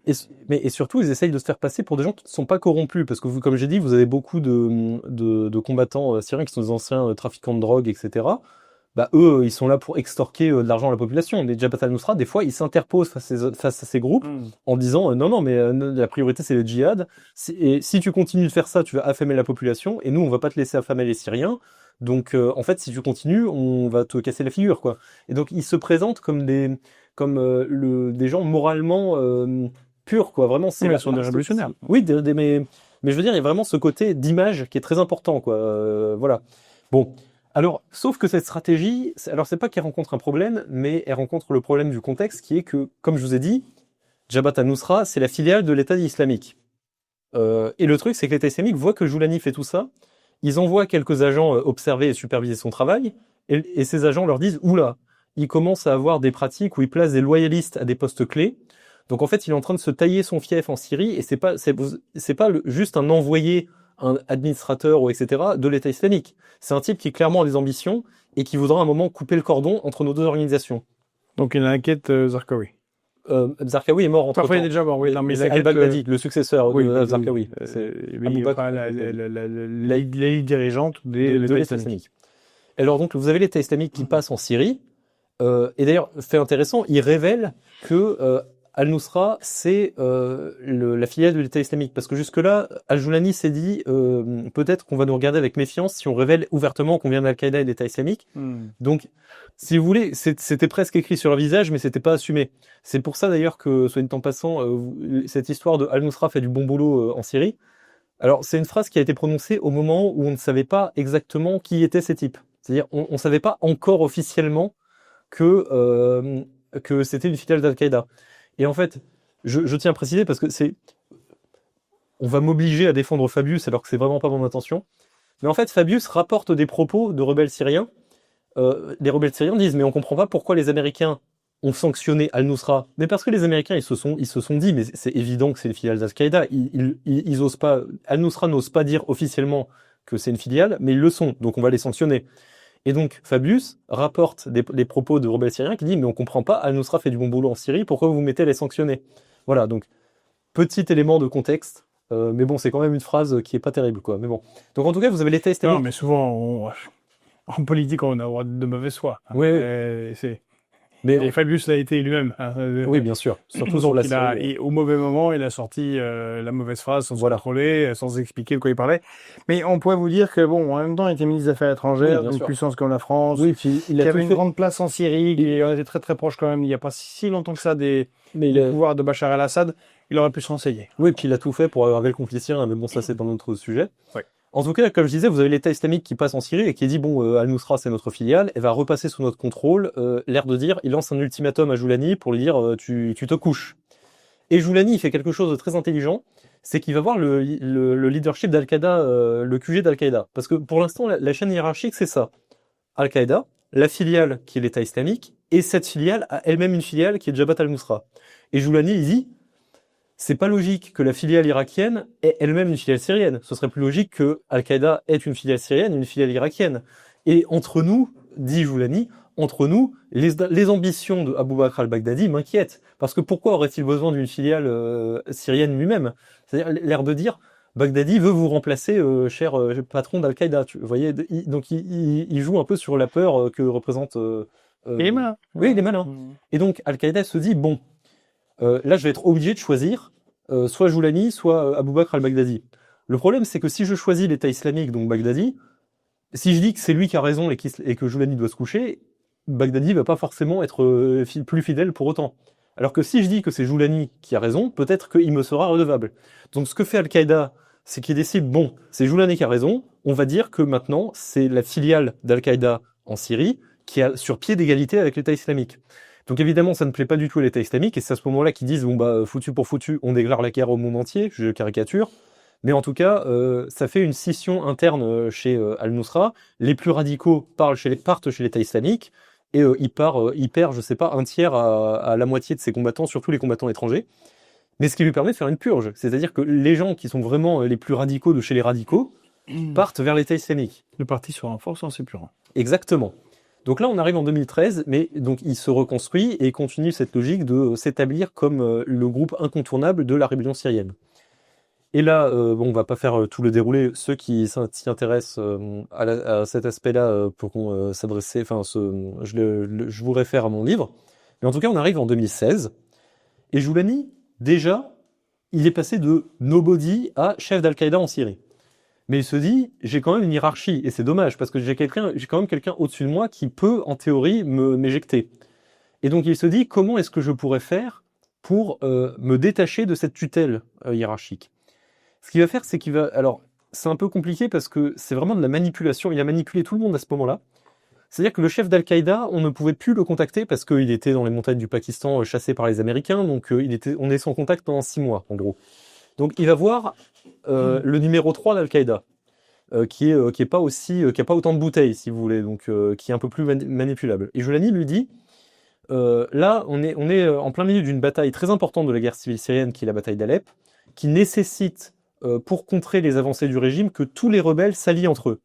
Et surtout, ils essayent de se faire passer pour des gens qui ne sont pas corrompus. Parce que, comme j'ai dit, vous avez beaucoup de combattants syriens qui sont des anciens trafiquants de drogue, etc. Bah, eux, ils sont là pour extorquer de l'argent à la population. Les Jabhat al-Nusra, des fois, ils s'interposent face à ces groupes en disant non, mais la priorité, c'est le djihad. Et si tu continues de faire ça, tu vas affamer la population. Et nous, on va pas te laisser affamer les Syriens. Donc, en fait, si tu continues, on va te casser la figure, quoi. Et donc, ils se présentent comme des gens moralement purs, quoi. Vraiment, ils sont des révolutionnaires. Oui, mais je veux dire, il y a vraiment ce côté d'image qui est très important, quoi. Voilà. Bon. Alors, sauf que cette stratégie, alors c'est pas qu'elle rencontre un problème, mais elle rencontre le problème du contexte, qui est que, comme je vous ai dit, Jabhat al-Nusra, c'est la filiale de l'État islamique. Et le truc, c'est que l'État islamique voit que Joulani fait tout ça, ils envoient quelques agents observer et superviser son travail, et ces agents leur disent, oula, il commence à avoir des pratiques où il place des loyalistes à des postes clés. Donc en fait, il est en train de se tailler son fief en Syrie, et c'est pas juste un envoyé, un administrateur ou etc. de l'État islamique. C'est un type qui clairement a des ambitions et qui voudra à un moment couper le cordon entre nos deux organisations. Donc il inquiète Zarqawi. Zarqawi est mort entre temps. Parfois il est déjà mort, oui. Non, mais c'est al-Baghdadi, le successeur de Zarqawi. La ligue dirigeante de l'État islamique. Alors donc vous avez l'État islamique qui passe en Syrie. Et d'ailleurs, fait intéressant, il révèle que Al-Nusra, c'est la filiale de l'État islamique. Parce que jusque-là, Al-Joulani s'est dit, peut-être qu'on va nous regarder avec méfiance si on révèle ouvertement qu'on vient d'Al-Qaïda et de l'État islamique. Donc, si vous voulez, c'était presque écrit sur leur visage, mais c'était pas assumé. C'est pour ça d'ailleurs que, soit dit en passant, cette histoire de Al-Nusra fait du bon boulot en Syrie. Alors, c'est une phrase qui a été prononcée au moment où on ne savait pas exactement qui étaient ces types. C'est-à-dire, on ne savait pas encore officiellement que c'était une filiale d'Al-Qaïda. Et en fait, je tiens à préciser parce que on va m'obliger à défendre Fabius alors que c'est vraiment pas mon intention. Mais en fait, Fabius rapporte des propos de rebelles syriens les rebelles syriens disent, mais on comprend pas pourquoi les Américains ont sanctionné Al-Nusra. Mais parce que les Américains, ils se sont dit, mais c'est évident que c'est une filiale d'Al-Qaïda. Ils osent pas, Al-Nusra n'ose pas dire officiellement que c'est une filiale, mais ils le sont. Donc on va les sanctionner. Et donc Fabius rapporte les propos de rebelles syriens qui dit, mais on comprend pas, Al-Nusra fait du bon boulot en Syrie, pourquoi vous mettez à les sanctionner? Voilà, donc petit élément de contexte. Mais bon, c'est quand même une phrase qui est pas terrible, quoi. Mais bon. Donc en tout cas, vous avez les tests. Non, mais souvent, en politique, on a droit de mauvaise foi. Oui, Et Fabius l'a été lui-même. Oui, bien sûr. Surtout sur la Syrie. Au mauvais moment, il a sorti la mauvaise phrase sans se contrôler, sans expliquer de quoi il parlait. Mais on pourrait vous dire que, bon, en même temps, il était ministre des Affaires étrangères, d'une puissance comme la France, qui avait une grande place en Syrie, et on était très très proche quand même, il n'y a pas si longtemps que ça, des pouvoirs de Bachar el-Assad. Il aurait pu se renseigner. Oui, puis il a tout fait pour aggraver le conflit syrien, mais bon, ça c'est un autre sujet. Ouais. En tout cas, comme je disais, vous avez l'État islamique qui passe en Syrie et qui dit, bon, Al-Nusra c'est notre filiale, elle va repasser sous notre contrôle, l'air de dire, il lance un ultimatum à Joulani pour lui dire, tu te couches. Et Joulani, il fait quelque chose de très intelligent, c'est qu'il va voir le leadership d'Al-Qaïda, le QG d'Al-Qaïda. Parce que pour l'instant, la chaîne hiérarchique, c'est ça. Al-Qaïda, la filiale qui est l'État islamique, et cette filiale a elle-même une filiale qui est Jabhat al-Nusra. Et Joulani, il dit, c'est pas logique que la filiale irakienne ait elle-même une filiale syrienne. Ce serait plus logique que Al-Qaïda ait une filiale syrienne et une filiale irakienne. Et entre nous, dit Joulani, entre nous, les ambitions de Abu Bakr al-Baghdadi m'inquiètent. Parce que pourquoi aurait-il besoin d'une filiale syrienne lui-même? C'est-à-dire l'air de dire, Baghdadi veut vous remplacer, cher patron d'Al-Qaïda. Vous voyez, donc il joue un peu sur la peur que représente... il est malin. Oui, il est malin. Et donc Al-Qaïda se dit, bon, là, je vais être obligé de choisir soit Joulani, soit Abu Bakr al-Baghdadi. Le problème, c'est que si je choisis l'État islamique, donc Baghdadi, si je dis que c'est lui qui a raison et que Joulani doit se coucher, Baghdadi va pas forcément être plus fidèle pour autant. Alors que si je dis que c'est Joulani qui a raison, peut-être qu'il me sera redevable. Donc ce que fait Al-Qaïda, c'est qu'il décide, bon, c'est Joulani qui a raison, on va dire que maintenant, c'est la filiale d'Al-Qaïda en Syrie qui est sur pied d'égalité avec l'État islamique. Donc évidemment, ça ne plaît pas du tout à l'État islamique, et c'est à ce moment-là qu'ils disent, bon bah, foutu pour foutu, on déclare la guerre au monde entier, je caricature. Mais en tout cas, ça fait une scission interne chez Al-Nusra. Les plus radicaux partent chez l'État islamique, et il perd, je sais pas, un tiers à la moitié de ses combattants, surtout les combattants étrangers. Mais ce qui lui permet de faire une purge. C'est-à-dire que les gens qui sont vraiment les plus radicaux de chez les radicaux partent vers l'État islamique. Le parti se renforce en s'épurant. Exactement. Donc là, on arrive en 2013, mais donc il se reconstruit et continue cette logique de s'établir comme le groupe incontournable de la rébellion syrienne. Et là, bon, on va pas faire tout le déroulé. Ceux qui s'y intéressent à cet aspect-là pourront s'adresser. Enfin, je vous réfère à mon livre. Mais en tout cas, on arrive en 2016. Et Joulani, déjà, il est passé de nobody à chef d'Al-Qaïda en Syrie. Mais il se dit, j'ai quand même une hiérarchie, et c'est dommage, parce que j'ai quand même quelqu'un au-dessus de moi qui peut, en théorie, m'éjecter. Et donc il se dit, comment est-ce que je pourrais faire pour me détacher de cette tutelle hiérarchique? Ce qu'il va faire, c'est qu'il va... Alors, c'est un peu compliqué parce que c'est vraiment de la manipulation. Il a manipulé tout le monde à ce moment-là. C'est-à-dire que le chef d'Al-Qaïda, on ne pouvait plus le contacter parce qu'il était dans les montagnes du Pakistan, chassé par les Américains, donc on est sans contact pendant 6 mois, en gros. Donc il va voir le numéro 3 d'Al-Qaïda, qui a pas autant de bouteilles, si vous voulez, donc qui est un peu plus manipulable. Et Joulani lui dit, là, on est en plein milieu d'une bataille très importante de la guerre civile syrienne, qui est la bataille d'Alep, qui nécessite, pour contrer les avancées du régime, que tous les rebelles s'allient entre eux.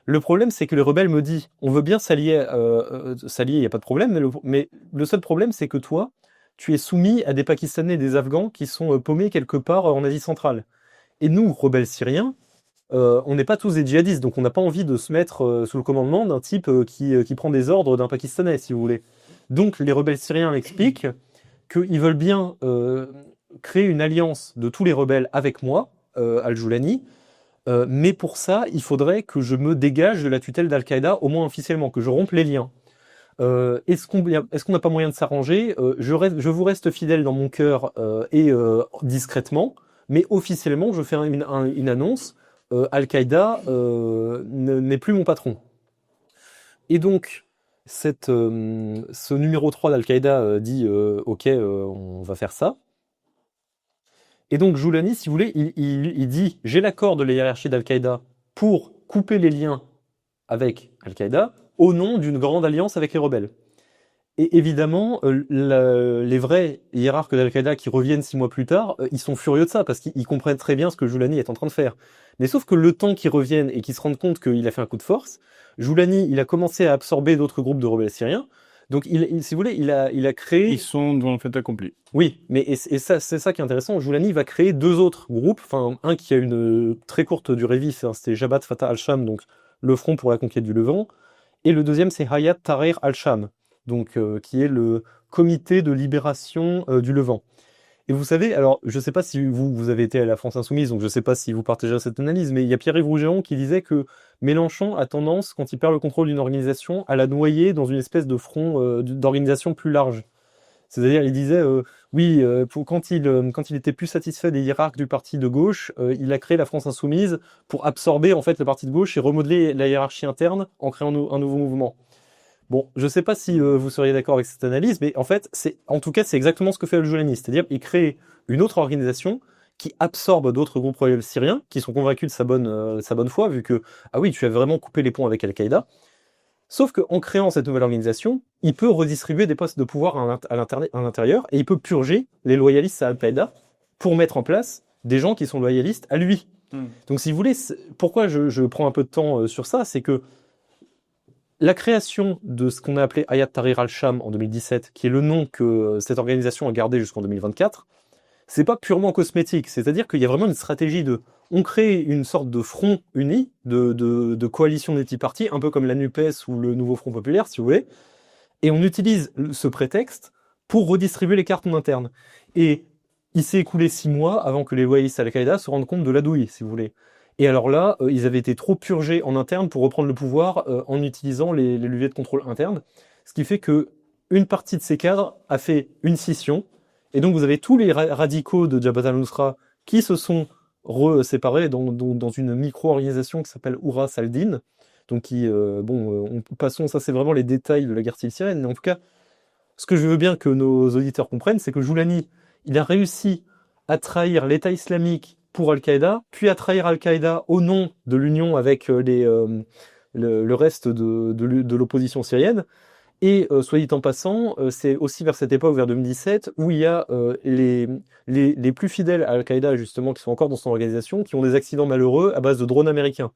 Le problème, c'est que les rebelles me disent, on veut bien s'allier, il n'y a pas de problème, mais le seul problème, c'est que toi, tu es soumis à des Pakistanais et des Afghans qui sont paumés quelque part en Asie centrale. Et nous, rebelles syriens, on n'est pas tous des djihadistes, donc on n'a pas envie de se mettre sous le commandement d'un type qui prend des ordres d'un Pakistanais, si vous voulez. Donc les rebelles syriens expliquent qu'ils veulent bien créer une alliance de tous les rebelles avec moi, Al-Joulani, mais pour ça, il faudrait que je me dégage de la tutelle d'Al-Qaïda, au moins officiellement, que je rompe les liens. Est-ce qu'on n'a pas moyen de s'arranger? Je vous reste fidèle dans mon cœur et discrètement, mais officiellement, je fais une annonce. Al-Qaïda n'est plus mon patron. Et donc, ce numéro 3 d'Al-Qaïda dit ok, on va faire ça. Et donc Joulani, si vous voulez, il dit j'ai l'accord de la hiérarchie d'Al-Qaïda pour couper les liens avec Al-Qaïda, au nom d'une grande alliance avec les rebelles. Et évidemment, les vrais hiérarques d'Al-Qaïda qui reviennent 6 mois plus tard, ils sont furieux de ça, parce qu'ils comprennent très bien ce que Joulani est en train de faire. Mais sauf que le temps qu'ils reviennent et qu'ils se rendent compte qu'il a fait un coup de force, Joulani, il a commencé à absorber d'autres groupes de rebelles syriens. Donc, si vous voulez, il a créé... Ils sont devant le fait accompli. Oui, mais et ça, c'est ça qui est intéressant. Joulani va créer 2 autres groupes, enfin, un qui a une très courte durée vie, c'était Jabhat Fatah al-Sham, donc le Front pour la conquête du Levant, et le deuxième, c'est Hayat Tahrir al-Sham, donc qui est le comité de libération du Levant. Et vous savez, alors je ne sais pas si vous avez été à la France Insoumise, donc je ne sais pas si vous partagez cette analyse, mais il y a Pierre-Yves Rougeron qui disait que Mélenchon a tendance, quand il perd le contrôle d'une organisation, à la noyer dans une espèce de front d'organisation plus large. C'est-à-dire, il disait, quand il était plus satisfait des hiérarques du parti de gauche, il a créé la France Insoumise pour absorber en fait le parti de gauche et remodeler la hiérarchie interne en créant un nouveau mouvement. Bon, je sais pas si vous seriez d'accord avec cette analyse, mais en fait, c'est exactement ce que fait le Joulani, c'est-à-dire il crée une autre organisation qui absorbe d'autres groupes rebelles syriens qui sont convaincus de sa bonne foi, vu que ah oui, tu as vraiment coupé les ponts avec Al-Qaïda. Sauf qu'en créant cette nouvelle organisation, il peut redistribuer des postes de pouvoir à l'intérieur et il peut purger les loyalistes à Al-Qaïda pour mettre en place des gens qui sont loyalistes à lui. Donc si vous voulez, pourquoi je prends un peu de temps sur ça, c'est que la création de ce qu'on a appelé Hayat Tahrir al-Sham en 2017, qui est le nom que cette organisation a gardé jusqu'en 2024, c'est pas purement cosmétique. C'est-à-dire qu'il y a vraiment une stratégie on crée une sorte de front uni, de coalition des petits partis, un peu comme la NUPES ou le Nouveau Front Populaire, si vous voulez, et on utilise ce prétexte pour redistribuer les cartes en interne. Et il s'est écoulé 6 mois avant que les loyalistes à Al-Qaïda se rendent compte de la douille, si vous voulez. Et alors là, ils avaient été trop purgés en interne pour reprendre le pouvoir en utilisant les leviers de contrôle interne. Ce qui fait que une partie de ces cadres a fait une scission. Et donc vous avez tous les radicaux de Jabhat al-Nusra qui se sont séparés dans une micro-organisation qui s'appelle Ouras al-Din. Donc passons, ça c'est vraiment les détails de la guerre civile syrienne. Mais en tout cas, ce que je veux bien que nos auditeurs comprennent, c'est que Joulani, il a réussi à trahir l'État islamique pour Al-Qaïda, puis à trahir Al-Qaïda au nom de l'union avec le reste de l'opposition syrienne. Et soit dit en passant, c'est aussi vers cette époque, vers 2017, où il y a les plus fidèles à Al-Qaïda, justement, qui sont encore dans son organisation, qui ont des accidents malheureux à base de drones américains.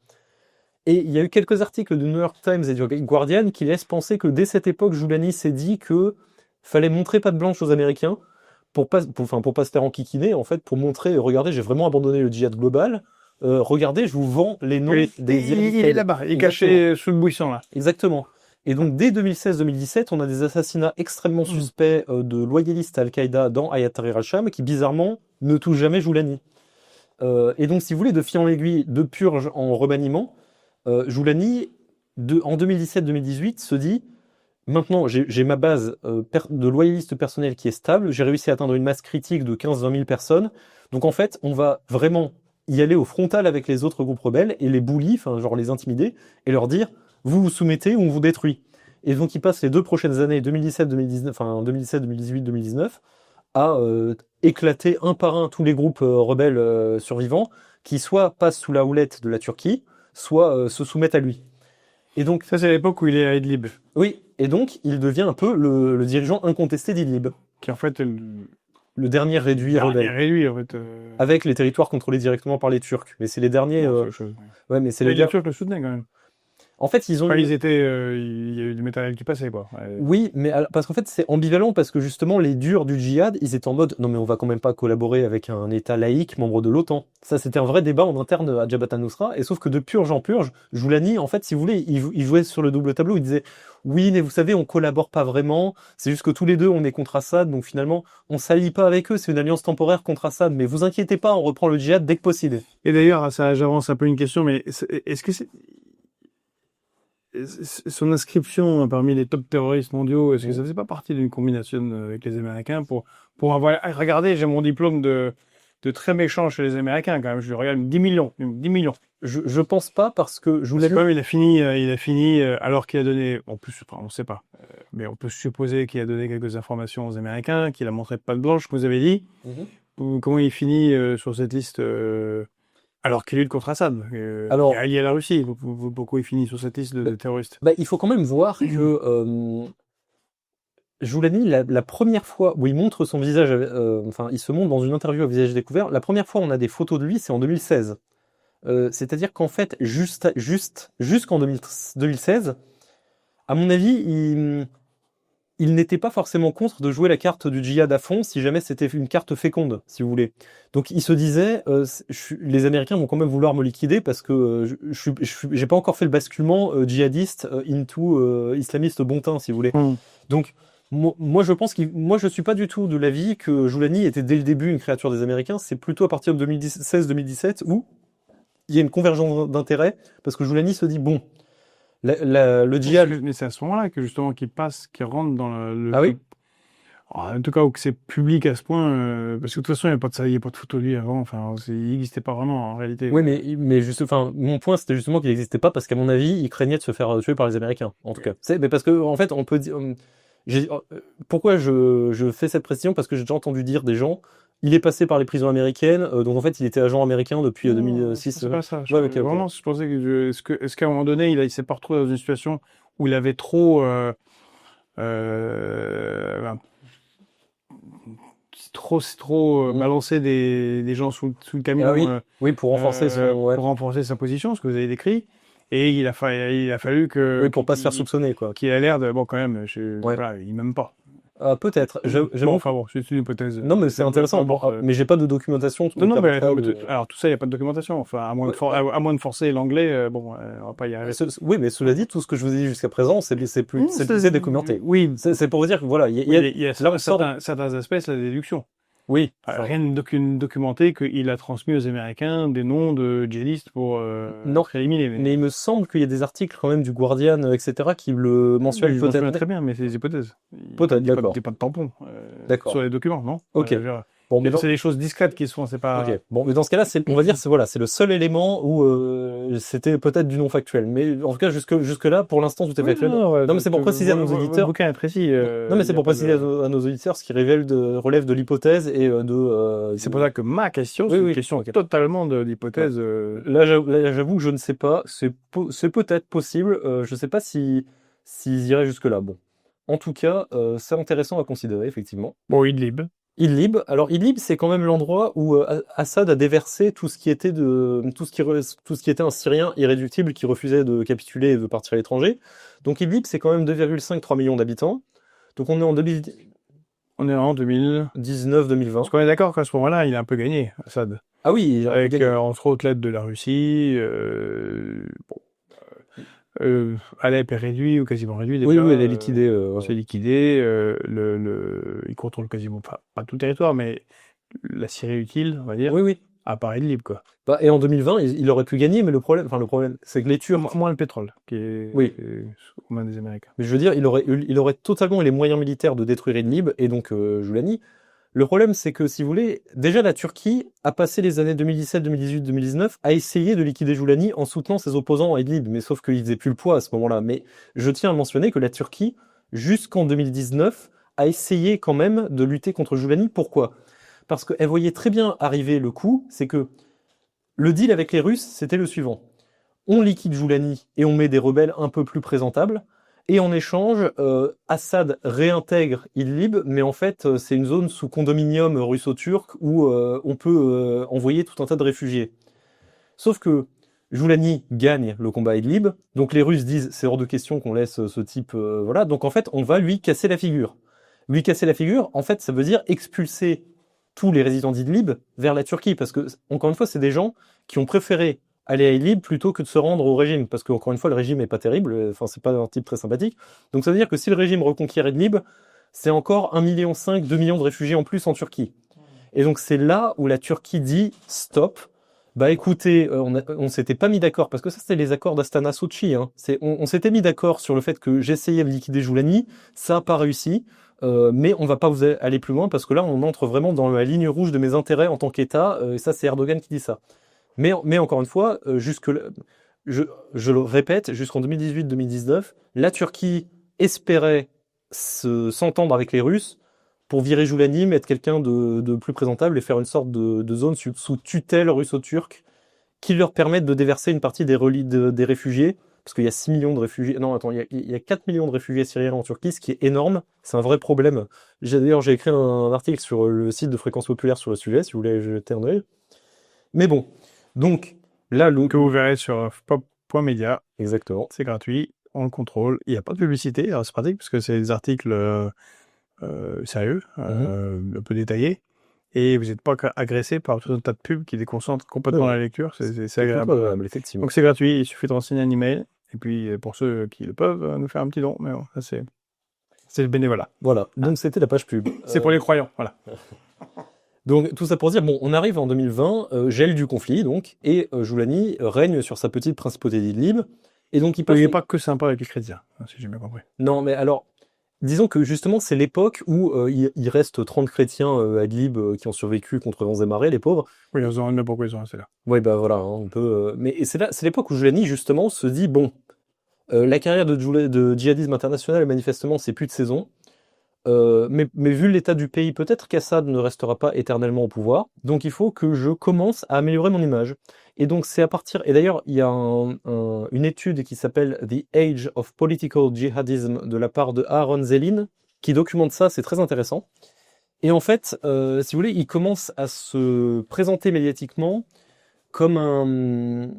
Et il y a eu quelques articles du New York Times et du Guardian qui laissent penser que dès cette époque, Joulani s'est dit que fallait montrer patte blanche aux Américains pour pas se faire enquiquiner, en fait, pour montrer, regardez, j'ai vraiment abandonné le djihad global, regardez, je vous vends les noms des... Il est là-bas, il est caché sous le buisson, là. Exactement. Et donc, dès 2016-2017, on a des assassinats extrêmement suspects de loyalistes à Al-Qaïda dans Hayat Tahrir al-Sham, qui, bizarrement, ne touchent jamais Joulani. Et donc, si vous voulez, de fil en aiguille, de purge en remaniement, Joulani, en 2017-2018, se dit... Maintenant, j'ai ma base de loyalistes personnels qui est stable. J'ai réussi à atteindre une masse critique de 15-20 000 personnes. Donc en fait, on va vraiment y aller au frontal avec les autres groupes rebelles et les bully, enfin genre les intimider, et leur dire « vous vous soumettez ou on vous détruit ». Et donc ils passent les 2 prochaines années, 2017-2019, enfin 2017-2018-2019, à éclater un par un tous les groupes rebelles survivants qui soit passent sous la houlette de la Turquie, soit se soumettent à lui. Et donc, ça, c'est l'époque où il est à Idlib. Oui, et donc il devient un peu le dirigeant incontesté d'Idlib. Qui en fait est le dernier réduit rebelle. Réduit, en fait. Avec les territoires contrôlés directement par les Turcs. Mais c'est les derniers... Ouais, mais c'est les Turcs le soutenaient quand même. En fait, ils ont... ils étaient... il y a eu du matériel qui passait, quoi. Oui, mais parce qu'en fait, c'est ambivalent parce que justement, les durs du djihad, ils étaient en mode « Non, mais on va quand même pas collaborer avec un État laïque, membre de l'OTAN. » Ça, c'était un vrai débat en interne à Jabhat al-Nusra. Et sauf que de purge en purge, Joulani, en fait, si vous voulez, il jouait sur le double tableau. Il disait « Oui, mais vous savez, on collabore pas vraiment. C'est juste que tous les deux, on est contre Assad. Donc finalement, on s'allie pas avec eux. C'est une alliance temporaire contre Assad. Mais vous inquiétez pas, on reprend le djihad dès que possible. » Et d'ailleurs, ça, j'avance un peu une question, mais est-ce que son inscription parmi les top terroristes mondiaux, est-ce que ça faisait pas partie d'une combinaison avec les Américains pour avoir, regardez, j'ai mon diplôme de très méchant chez les Américains, quand même, je regarde 10 millions. Je pense pas parce que Joulani... Comme il a fini, alors qu'il a donné, en plus, on sait pas, mais on peut supposer qu'il a donné quelques informations aux Américains, qu'il a montré patte blanche, comme vous avez dit. Comment il finit sur cette liste, Alors qu'il lutte contre Assad, Alors, qui est allié à la Russie. Pourquoi il finit sur cette liste de terroristes? il faut quand même voir que Joulani, la première fois où il montre son visage, il se montre dans une interview à visage découvert. La première fois où on a des photos de lui, c'est en 2016. C'est-à-dire qu'en fait, jusqu'en 2016, à mon avis, il n'était pas forcément contre de jouer la carte du djihad à fond si jamais c'était une carte féconde, si vous voulez. Donc il se disait, les Américains vont quand même vouloir me liquider parce que j'ai pas encore fait le basculement djihadiste into islamiste bon teint, si vous voulez. Donc moi je suis pas du tout de l'avis que Joulani était dès le début une créature des Américains. C'est plutôt à partir de 2016-2017 où il y a une convergence d'intérêts parce que Joulani se dit bon. Le djihad. Mais c'est à ce moment-là que justement qu'il rentre dans le. Ah oui. En tout cas, où que c'est public à ce point, parce que de toute façon, il n'y a pas de photo de lui avant. Enfin, il n'existait pas vraiment en réalité. Oui, mais juste, mon point, c'était justement qu'il n'existait pas parce qu'à mon avis, il craignait de se faire tuer par les Américains. En tout cas, mais parce que en fait, on peut dire. Pourquoi je fais cette précision? Parce que j'ai déjà entendu dire des gens. Il est passé par les prisons américaines, donc en fait, il était agent américain depuis 2006. C'est pas ça. Okay. Vraiment, je pensais que est-ce qu'à un moment donné, il s'est pas retrouvé dans une situation où il avait trop balancé des gens sous le camion. Ah oui, pour renforcer pour renforcer sa position, ce que vous avez décrit. Et il a fallu que. Oui, pour pas se faire soupçonner, quoi. Qu'il a l'air de, bon, quand même, voilà, il m'aime pas. Peut-être. C'est une hypothèse. Non, mais c'est intéressant. Mais j'ai pas de documentation. Alors tout ça, il n'y a pas de documentation. Enfin, à moins de forcer l'anglais, on va pas y arriver. Oui, mais cela dit, tout ce que je vous ai dit jusqu'à présent, c'est documenté. Oui. C'est pour vous dire que voilà, il y a certains aspects, c'est la déduction. Oui. Rien de documenté qu'il a transmis aux Américains des noms de djihadistes pour éliminer. Mais il me semble qu'il y a des articles quand même du Guardian, etc., qui le mentionnent peut-être. Très bien, mais c'est des hypothèses. Peut-être, d'accord. Il n'y a pas de tampon sur les documents, non? Ok. Bon, mais c'est des choses discrètes qui sont, c'est pas. Ok. Bon, mais dans ce cas-là, on va dire, c'est le seul élément où c'était peut-être du non factuel. Mais en tout cas, jusque là, pour l'instant, tout est factuel. Non, mais c'est pour préciser à nos auditeurs. Le bouquin est précis. Non, mais c'est pour préciser à nos auditeurs ce qui relève de l'hypothèse et de. C'est pour ça que ma question, c'est une question totalement de l'hypothèse. Là, j'avoue que je ne sais pas. C'est peut-être possible. Je ne sais pas s'ils iraient jusque là. Bon. En tout cas, c'est intéressant à considérer, effectivement. Bon, Idlib. Alors Idlib, c'est quand même l'endroit où Assad a déversé tout ce qui était un Syrien irréductible qui refusait de capituler et de partir à l'étranger. Donc Idlib, c'est quand même 2,5-3 millions d'habitants. Donc on est en 2019-2020. Parce qu'on est d'accord qu'à ce moment-là, il a un peu gagné, Assad. Ah oui, avec entre autres l'aide de la Russie. Alep est réduit ou quasiment réduit. Oui, elle est liquidée. C'est liquidé. Il contrôle quasiment pas tout le territoire, mais la Syrie utile, on va dire. Oui. À part Idlib, quoi. Et en 2020, il aurait pu gagner, mais le problème, c'est que les Turcs. Moins le pétrole, qui est aux mains des Américains. Mais je veux dire, il aurait totalement les moyens militaires de détruire Idlib et donc Joulani. Le problème, c'est que, si vous voulez, déjà la Turquie a passé les années 2017, 2018, 2019 à essayer de liquider Joulani en soutenant ses opposants à Idlib, mais sauf qu'il faisait plus le poids à ce moment-là. Mais je tiens à mentionner que la Turquie, jusqu'en 2019, a essayé quand même de lutter contre Joulani. Pourquoi ? Parce qu'elle voyait très bien arriver le coup, c'est que le deal avec les Russes, c'était le suivant. On liquide Joulani et on met des rebelles un peu plus présentables. Et en échange, Assad réintègre Idlib, mais en fait, c'est une zone sous condominium russo-turc où on peut envoyer tout un tas de réfugiés. Sauf que Joulani gagne le combat à Idlib, donc les Russes disent c'est hors de question qu'on laisse ce type... voilà, donc en fait, on va lui casser la figure. Lui casser la figure, en fait, ça veut dire expulser tous les résidents d'Idlib vers la Turquie, parce que, encore une fois, c'est des gens qui ont préféré aller à Idlib plutôt que de se rendre au régime, parce que encore une fois le régime est pas terrible, c'est pas un type très sympathique. Donc ça veut dire que si le régime reconquiert Idlib, c'est encore 1,5 million, 2 millions de réfugiés en plus en Turquie. Et donc c'est là où la Turquie dit stop. Bah écoutez, on s'était pas mis d'accord, parce que ça c'était les accords d'Astana-Sochi. Hein. On s'était mis d'accord sur le fait que j'essayais de liquider Joulani, ça a pas réussi. Mais on va pas vous aller plus loin parce que là on entre vraiment dans la ligne rouge de mes intérêts en tant qu'État, et ça c'est Erdogan qui dit ça. Mais encore une fois, je le répète, jusqu'en 2018-2019, la Turquie espérait s'entendre avec les Russes pour virer Joulani, mettre quelqu'un de plus présentable et faire une sorte de zone sous tutelle russo-turque qui leur permettent de déverser une partie des réfugiés, parce qu'il y a 6 millions de réfugiés. Non, attends, il y a 4 millions de réfugiés syriens en Turquie, ce qui est énorme. C'est un vrai problème. D'ailleurs, j'ai écrit un article sur le site de Fréquence Populaire sur le sujet, si vous voulez jeter un œil. Mais bon, donc là, Que vous verrez sur pop.media. Exactement. C'est gratuit, on le contrôle. Il n'y a pas de publicité, alors c'est pratique parce que c'est des articles sérieux, un peu détaillés. Et vous n'êtes pas agressé par tout un tas de pubs qui déconcentrent complètement la lecture. C'est agréable. Effectivement. Donc c'est gratuit, il suffit de renseigner un email. Et puis pour ceux qui le peuvent, nous faire un petit don. Mais bon, ça c'est le bénévolat. Voilà, donc c'était la page pub. C'est pour les croyants, voilà. Donc tout ça pour dire, bon, on arrive en 2020, gel du conflit, donc, et Joulani règne sur sa petite principauté d'Idlib. Et donc il passe... Il n'est pas que sympa avec les chrétiens, si j'ai bien compris. Non, mais alors, disons que justement, c'est l'époque où il reste 30 chrétiens à Idlib qui ont survécu contre vents et marées, les pauvres. Oui, on se demande même pourquoi ils sont restés là. Oui, bah voilà, hein, on peut... Mais c'est l'époque où Joulani, justement, se dit, bon, la carrière de djihadisme international, manifestement, c'est plus de saison. Mais vu l'état du pays, peut-être qu'Assad ne restera pas éternellement au pouvoir. Donc il faut que je commence à améliorer mon image. Et donc c'est à partir... Et d'ailleurs, il y a une étude qui s'appelle The Age of Political Jihadism de la part de Aaron Zelin, qui documente ça, c'est très intéressant. Et en fait, si vous voulez, il commence à se présenter médiatiquement comme un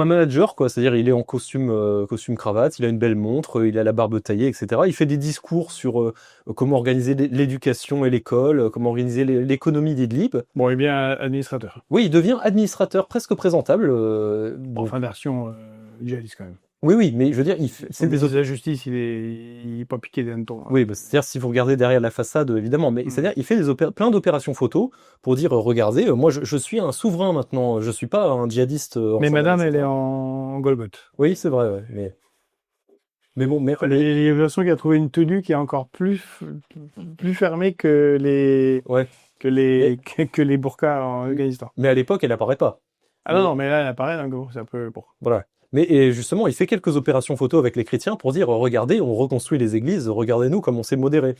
manager, quoi. C'est-à-dire, il est en costume cravate, il a une belle montre, il a la barbe taillée, etc. Il fait des discours sur comment organiser l'éducation et l'école, comment organiser l'économie d'Idlib. Bon, et bien administrateur. Oui, il devient administrateur presque présentable. Bon, enfin, version djihadiste quand même. Oui, mais je veux dire, c'est des autres de la justice, il est pas piqué des hannetons. Oui, bah, c'est-à-dire si vous regardez derrière la façade, évidemment, mais c'est-à-dire il fait plein d'opérations photos pour dire regardez, moi je suis un souverain maintenant, je suis pas un djihadiste. Mais madame, elle est en Golgoth. Oui, c'est vrai, ouais, mais bon, mais il y a une façon qu'il a trouvé une tenue qui est encore plus fermée que les que les burqas en Afghanistan. Mais à l'époque, elle apparaît pas. Ah non, mais là elle apparaît, donc c'est un peu bon. Voilà. Mais justement, il fait quelques opérations photos avec les chrétiens pour dire regardez, on reconstruit les églises, regardez-nous comme on s'est modéré.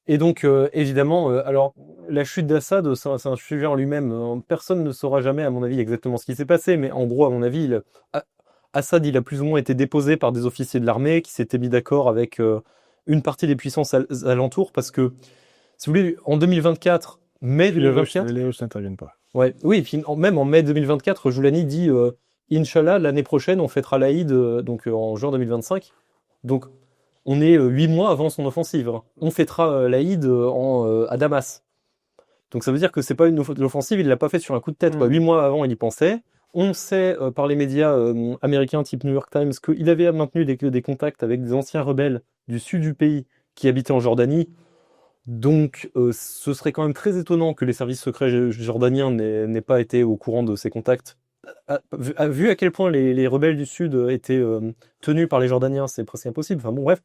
Et donc, évidemment, alors, la chute d'Assad, c'est un sujet en lui-même. Personne ne saura jamais, à mon avis, exactement ce qui s'est passé, mais en gros, à mon avis, Assad, il a plus ou moins été déposé par des officiers de l'armée qui s'étaient mis d'accord avec une partie des puissances alentours, parce que, si vous voulez, en 2024, mai 2024... Les Russes n'interviennent pas. Ouais, oui, et puis même en mai 2024, Joulani dit Inch'Allah, l'année prochaine, on fêtera l'Aïd, donc en juin 2025. Donc, on est 8 mois avant son offensive. On fêtera l'Aïd à Damas. Donc ça veut dire que c'est pas l'offensive, il l'a pas fait sur un coup de tête. 8 mois avant, il y pensait. On sait par les médias américains type New York Times qu'il avait maintenu des contacts avec des anciens rebelles du sud du pays qui habitaient en Jordanie. Donc ce serait quand même très étonnant que les services secrets jordaniens n'aient pas été au courant de ces contacts. Vu à quel point les rebelles du Sud étaient tenus par les Jordaniens, c'est presque impossible. Enfin bon, bref.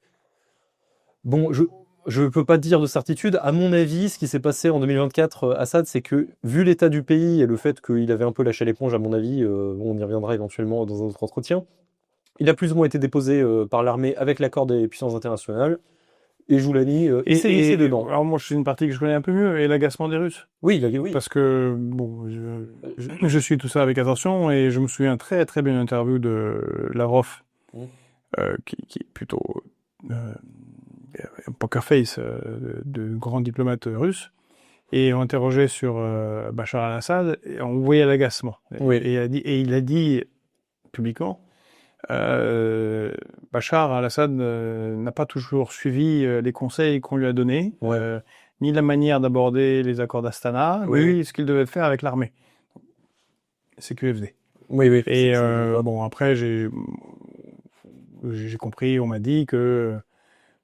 Bon, je peux pas dire de certitude. À mon avis, ce qui s'est passé en 2024, Assad, c'est que, vu l'état du pays et le fait qu'il avait un peu lâché l'éponge, à mon avis, on y reviendra éventuellement dans un autre entretien, il a plus ou moins été déposé par l'armée avec l'accord des puissances internationales. Et Joulani c'est dedans. Alors moi, c'est une partie que je connais un peu mieux, et l'agacement des Russes. Oui. Parce que, bon, je suis tout ça avec attention, et je me souviens très très bien d'une interview de Lavrov, qui est plutôt un poker face de grand diplomate russe, et on interrogeait sur Bachar al-Assad, et on voyait l'agacement. Oui. Et il a dit publiquement, Bachar al-Assad n'a pas toujours suivi les conseils qu'on lui a donnés, ni la manière d'aborder les accords d'Astana, ni ce qu'il devait faire avec l'armée. C'est QFD. Oui. Et bon, après, j'ai compris, on m'a dit que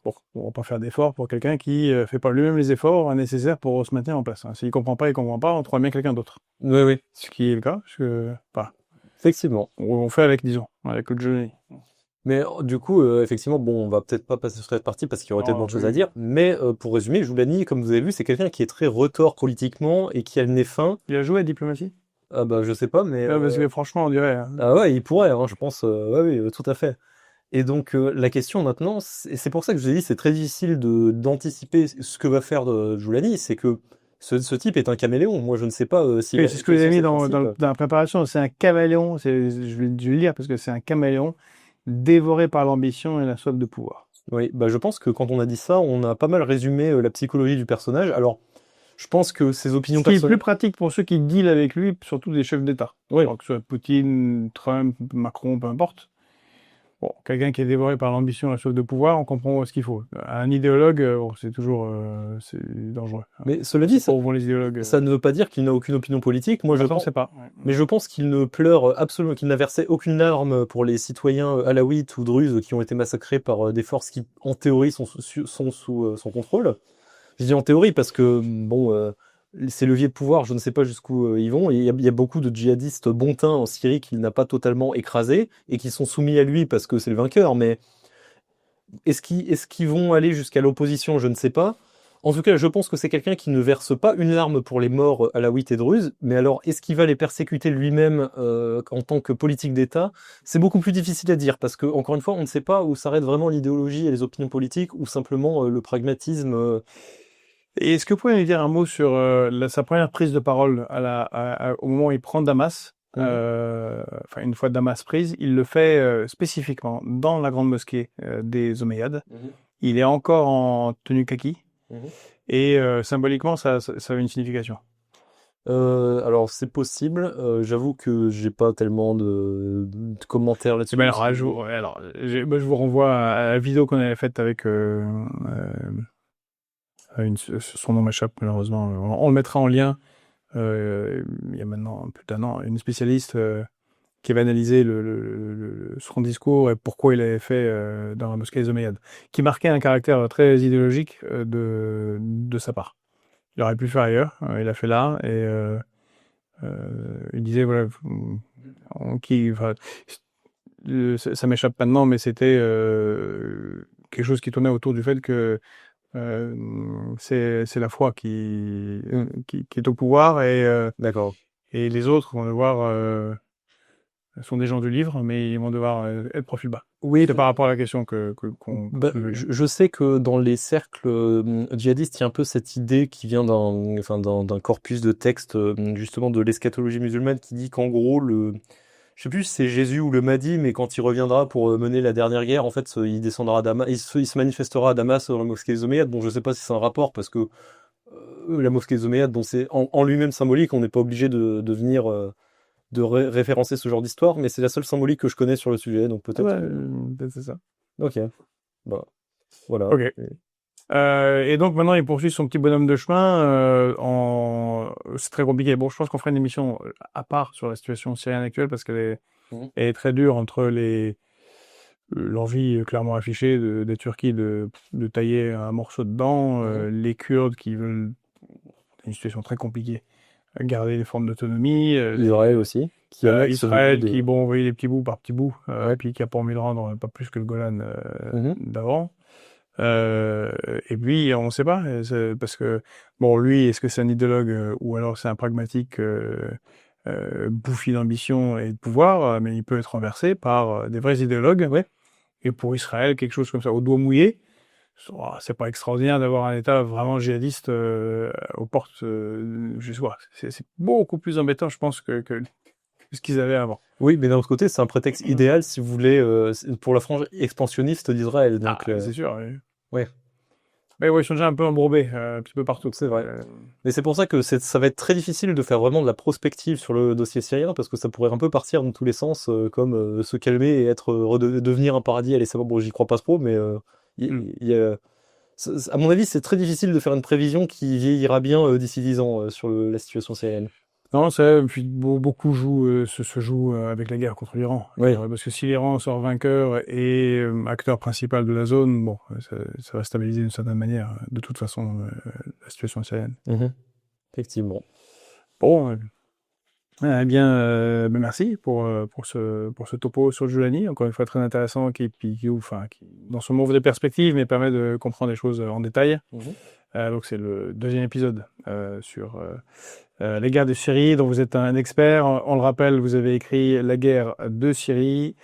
bon, on va pas faire d'efforts pour quelqu'un qui fait pas lui-même les efforts nécessaires pour se maintenir en place. S'il comprend pas, on trouvera bien quelqu'un d'autre. Oui. Ce qui est le cas, parce que effectivement. On fait avec, disons, avec le Johnny. Mais du coup, effectivement, bon, on va peut-être pas passer sur cette partie parce qu'il y aurait tellement de choses à dire. Mais pour résumer, Joulani, comme vous avez vu, c'est quelqu'un qui est très retors politiquement et qui a le nez fin. Il a joué à diplomatie? Ah bah je sais pas, mais... parce que franchement, on dirait... Ah ouais, il pourrait, je pense. Oui, tout à fait. Et donc, la question maintenant, c'est pour ça que je vous ai dit, c'est très difficile d'anticiper ce que va faire Joulani, c'est que Ce type est un caméléon. Moi, je ne sais pas si Oui, c'est ce que vous avez mis dans principe. la préparation. C'est un caméléon. Je vais le lire parce que c'est un caméléon dévoré par l'ambition et la soif de pouvoir. Oui, bah je pense que quand on a dit ça, on a pas mal résumé la psychologie du personnage. Alors, je pense que ses opinions Ce qui est plus personnelles. pratique pour ceux qui dealent avec lui, surtout des chefs d'État. Oui. Alors que ce soit Poutine, Trump, Macron, peu importe. Bon, quelqu'un qui est dévoré par l'ambition et la soif de pouvoir, on comprend ce qu'il faut. Un idéologue, bon, c'est toujours c'est dangereux. Mais cela dit, Pas où vont les idéologues. ça ne veut pas dire qu'il n'a aucune opinion politique. Moi, je Attends, pense, c'est pas. mais je pense qu'il ne pleure absolument, qu'il n'a versé aucune larme pour les citoyens alaouites ou druzes qui ont été massacrés par des forces qui, en théorie, sont sous son contrôle. Je dis en théorie parce que, bon, ces leviers de pouvoir, je ne sais pas jusqu'où ils vont. Et il y a beaucoup de djihadistes bontins en Syrie qu'il n'a pas totalement écrasés et qui sont soumis à lui parce que c'est le vainqueur. Mais est-ce qu'ils vont aller jusqu'à l'opposition? Je ne sais pas. En tout cas, je pense que c'est quelqu'un qui ne verse pas une larme pour les morts alaouites et druzes. Mais alors, est-ce qu'il va les persécuter lui-même en tant que politique d'État? C'est beaucoup plus difficile à dire parce que, encore une fois, on ne sait pas où s'arrête vraiment l'idéologie et les opinions politiques ou simplement le pragmatisme. Et est-ce que vous pouvez nous dire un mot sur sa première prise de parole au moment où il prend Damas? Enfin, une fois Damas prise, il le fait spécifiquement dans la grande mosquée des Omeyyades. Il est encore en tenue kaki et symboliquement, ça a une signification. Alors c'est possible. J'avoue que j'ai pas tellement de commentaires là-dessus. Alors, je vous renvoie à la vidéo qu'on avait faite avec son nom m'échappe malheureusement. On le mettra en lien. Il y a maintenant plus d'un an, une spécialiste qui avait analysé son discours et pourquoi il avait fait dans la mosquée des Omeyyades, qui marquait un caractère très idéologique de sa part. Il aurait pu le faire ailleurs, il a fait là, et il disait, voilà, ça m'échappe maintenant, mais c'était quelque chose qui tournait autour du fait que c'est la foi qui est au pouvoir, D'accord. et les autres vont devoir sont des gens du livre, mais ils vont devoir être profil bas. Oui, c'est par rapport à la question qu'on je sais que dans les cercles djihadistes, il y a un peu cette idée qui vient d'un corpus de textes justement de l'eschatologie musulmane qui dit qu'en gros je sais plus si c'est Jésus ou le Mahdi, mais quand il reviendra pour mener la dernière guerre, en fait, il descendra à Damas, il se manifestera à Damas dans la mosquée des Omeyyades. Bon, je sais pas si c'est un rapport parce que la mosquée des Omeyyades, bon, c'est en lui-même symbolique, on n'est pas obligé de venir référencer ce genre d'histoire, mais c'est la seule symbolique que je connais sur le sujet, donc peut-être. Peut-être c'est ça. Ok. Bah, voilà. Ok. Et donc maintenant il poursuit son petit bonhomme de chemin c'est très compliqué. Bon, je pense qu'on fera une émission à part sur la situation syrienne actuelle parce qu'elle est très dure entre l'envie clairement affichée des Turquie de tailler un morceau dedans, les Kurdes qui veulent, une situation très compliquée, garder des formes d'autonomie, Israël aussi, Israël qui bon envoyer des petits bouts par petits bouts, puis qui a pas envie de rendre pas plus que le Golan d'avant. Et puis on ne sait pas, parce que bon, lui, est-ce que c'est un idéologue ou alors c'est un pragmatique bouffi d'ambition et de pouvoir, mais il peut être renversé par des vrais idéologues. Et pour Israël, quelque chose comme ça au doigt mouillé, c'est pas extraordinaire d'avoir un État vraiment djihadiste aux portes. Je sais pas, c'est beaucoup plus embêtant, je pense, que ce qu'ils avaient avant. Oui, mais d'un autre côté, c'est un prétexte idéal, si vous voulez, pour la frange expansionniste d'Israël. Donc, c'est sûr. Ouais. Mais ouais, ils sont déjà un peu embourbés, un petit peu partout. C'est vrai. Mais c'est pour ça que ça va être très difficile de faire vraiment de la prospective sur le dossier syrien, parce que ça pourrait un peu partir dans tous les sens, comme se calmer et devenir un paradis. Allez savoir, bon, j'y crois pas trop, mais à mon avis, c'est très difficile de faire une prévision qui vieillira bien d'ici 10 ans sur la situation syrienne. Non, beaucoup se jouent avec la guerre contre l'Iran. Oui. Parce que si l'Iran sort vainqueur et acteur principal de la zone, bon, ça va stabiliser d'une certaine manière, de toute façon, la situation syrienne. Effectivement. Bon, merci pour ce topo sur Giuliani, encore une fois très intéressant, qui dans son ouvre des perspectives, mais permet de comprendre les choses en détail. Donc c'est le deuxième épisode sur les guerres de Syrie, dont vous êtes un expert. On le rappelle, vous avez écrit La guerre en Syrie,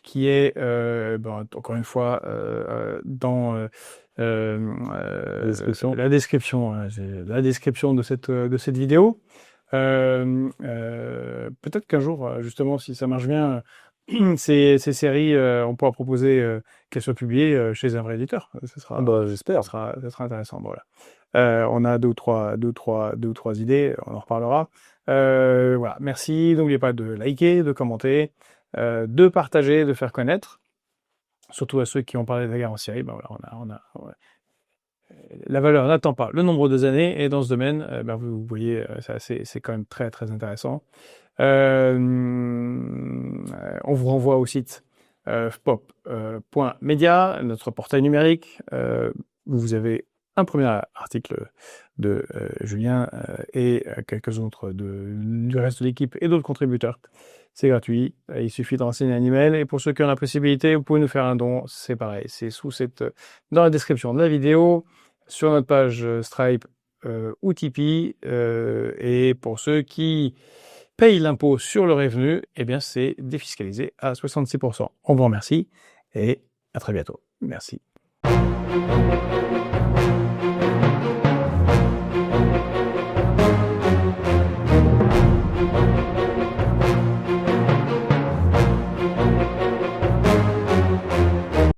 qui est, encore une fois, dans description. la description, hein, la description de cette vidéo. Peut-être qu'un jour, justement, si ça marche bien, ces séries, on pourra proposer qu'elles soient publiées chez un vrai éditeur. Ce sera, J'espère. ça sera intéressant. Voilà. On a deux ou trois idées. On en reparlera. Voilà. Merci. N'oubliez pas de liker, de commenter, de partager, de faire connaître. Surtout à ceux qui ont parlé de la guerre en Syrie. Ben voilà, la valeur n'attend pas le nombre de années, et dans ce domaine, vous voyez, c'est quand même très très intéressant. On vous renvoie au site fpop.media, notre portail numérique. Vous avez un premier article de Julien et quelques autres du reste de l'équipe et d'autres contributeurs. C'est gratuit, il suffit de renseigner un email, et pour ceux qui ont la possibilité, vous pouvez nous faire un don, c'est pareil, c'est dans la description de la vidéo, sur notre page Stripe ou Tipeee, et pour ceux qui payent l'impôt sur le revenu, eh bien c'est défiscalisé à 66%. On vous remercie et à très bientôt. Merci.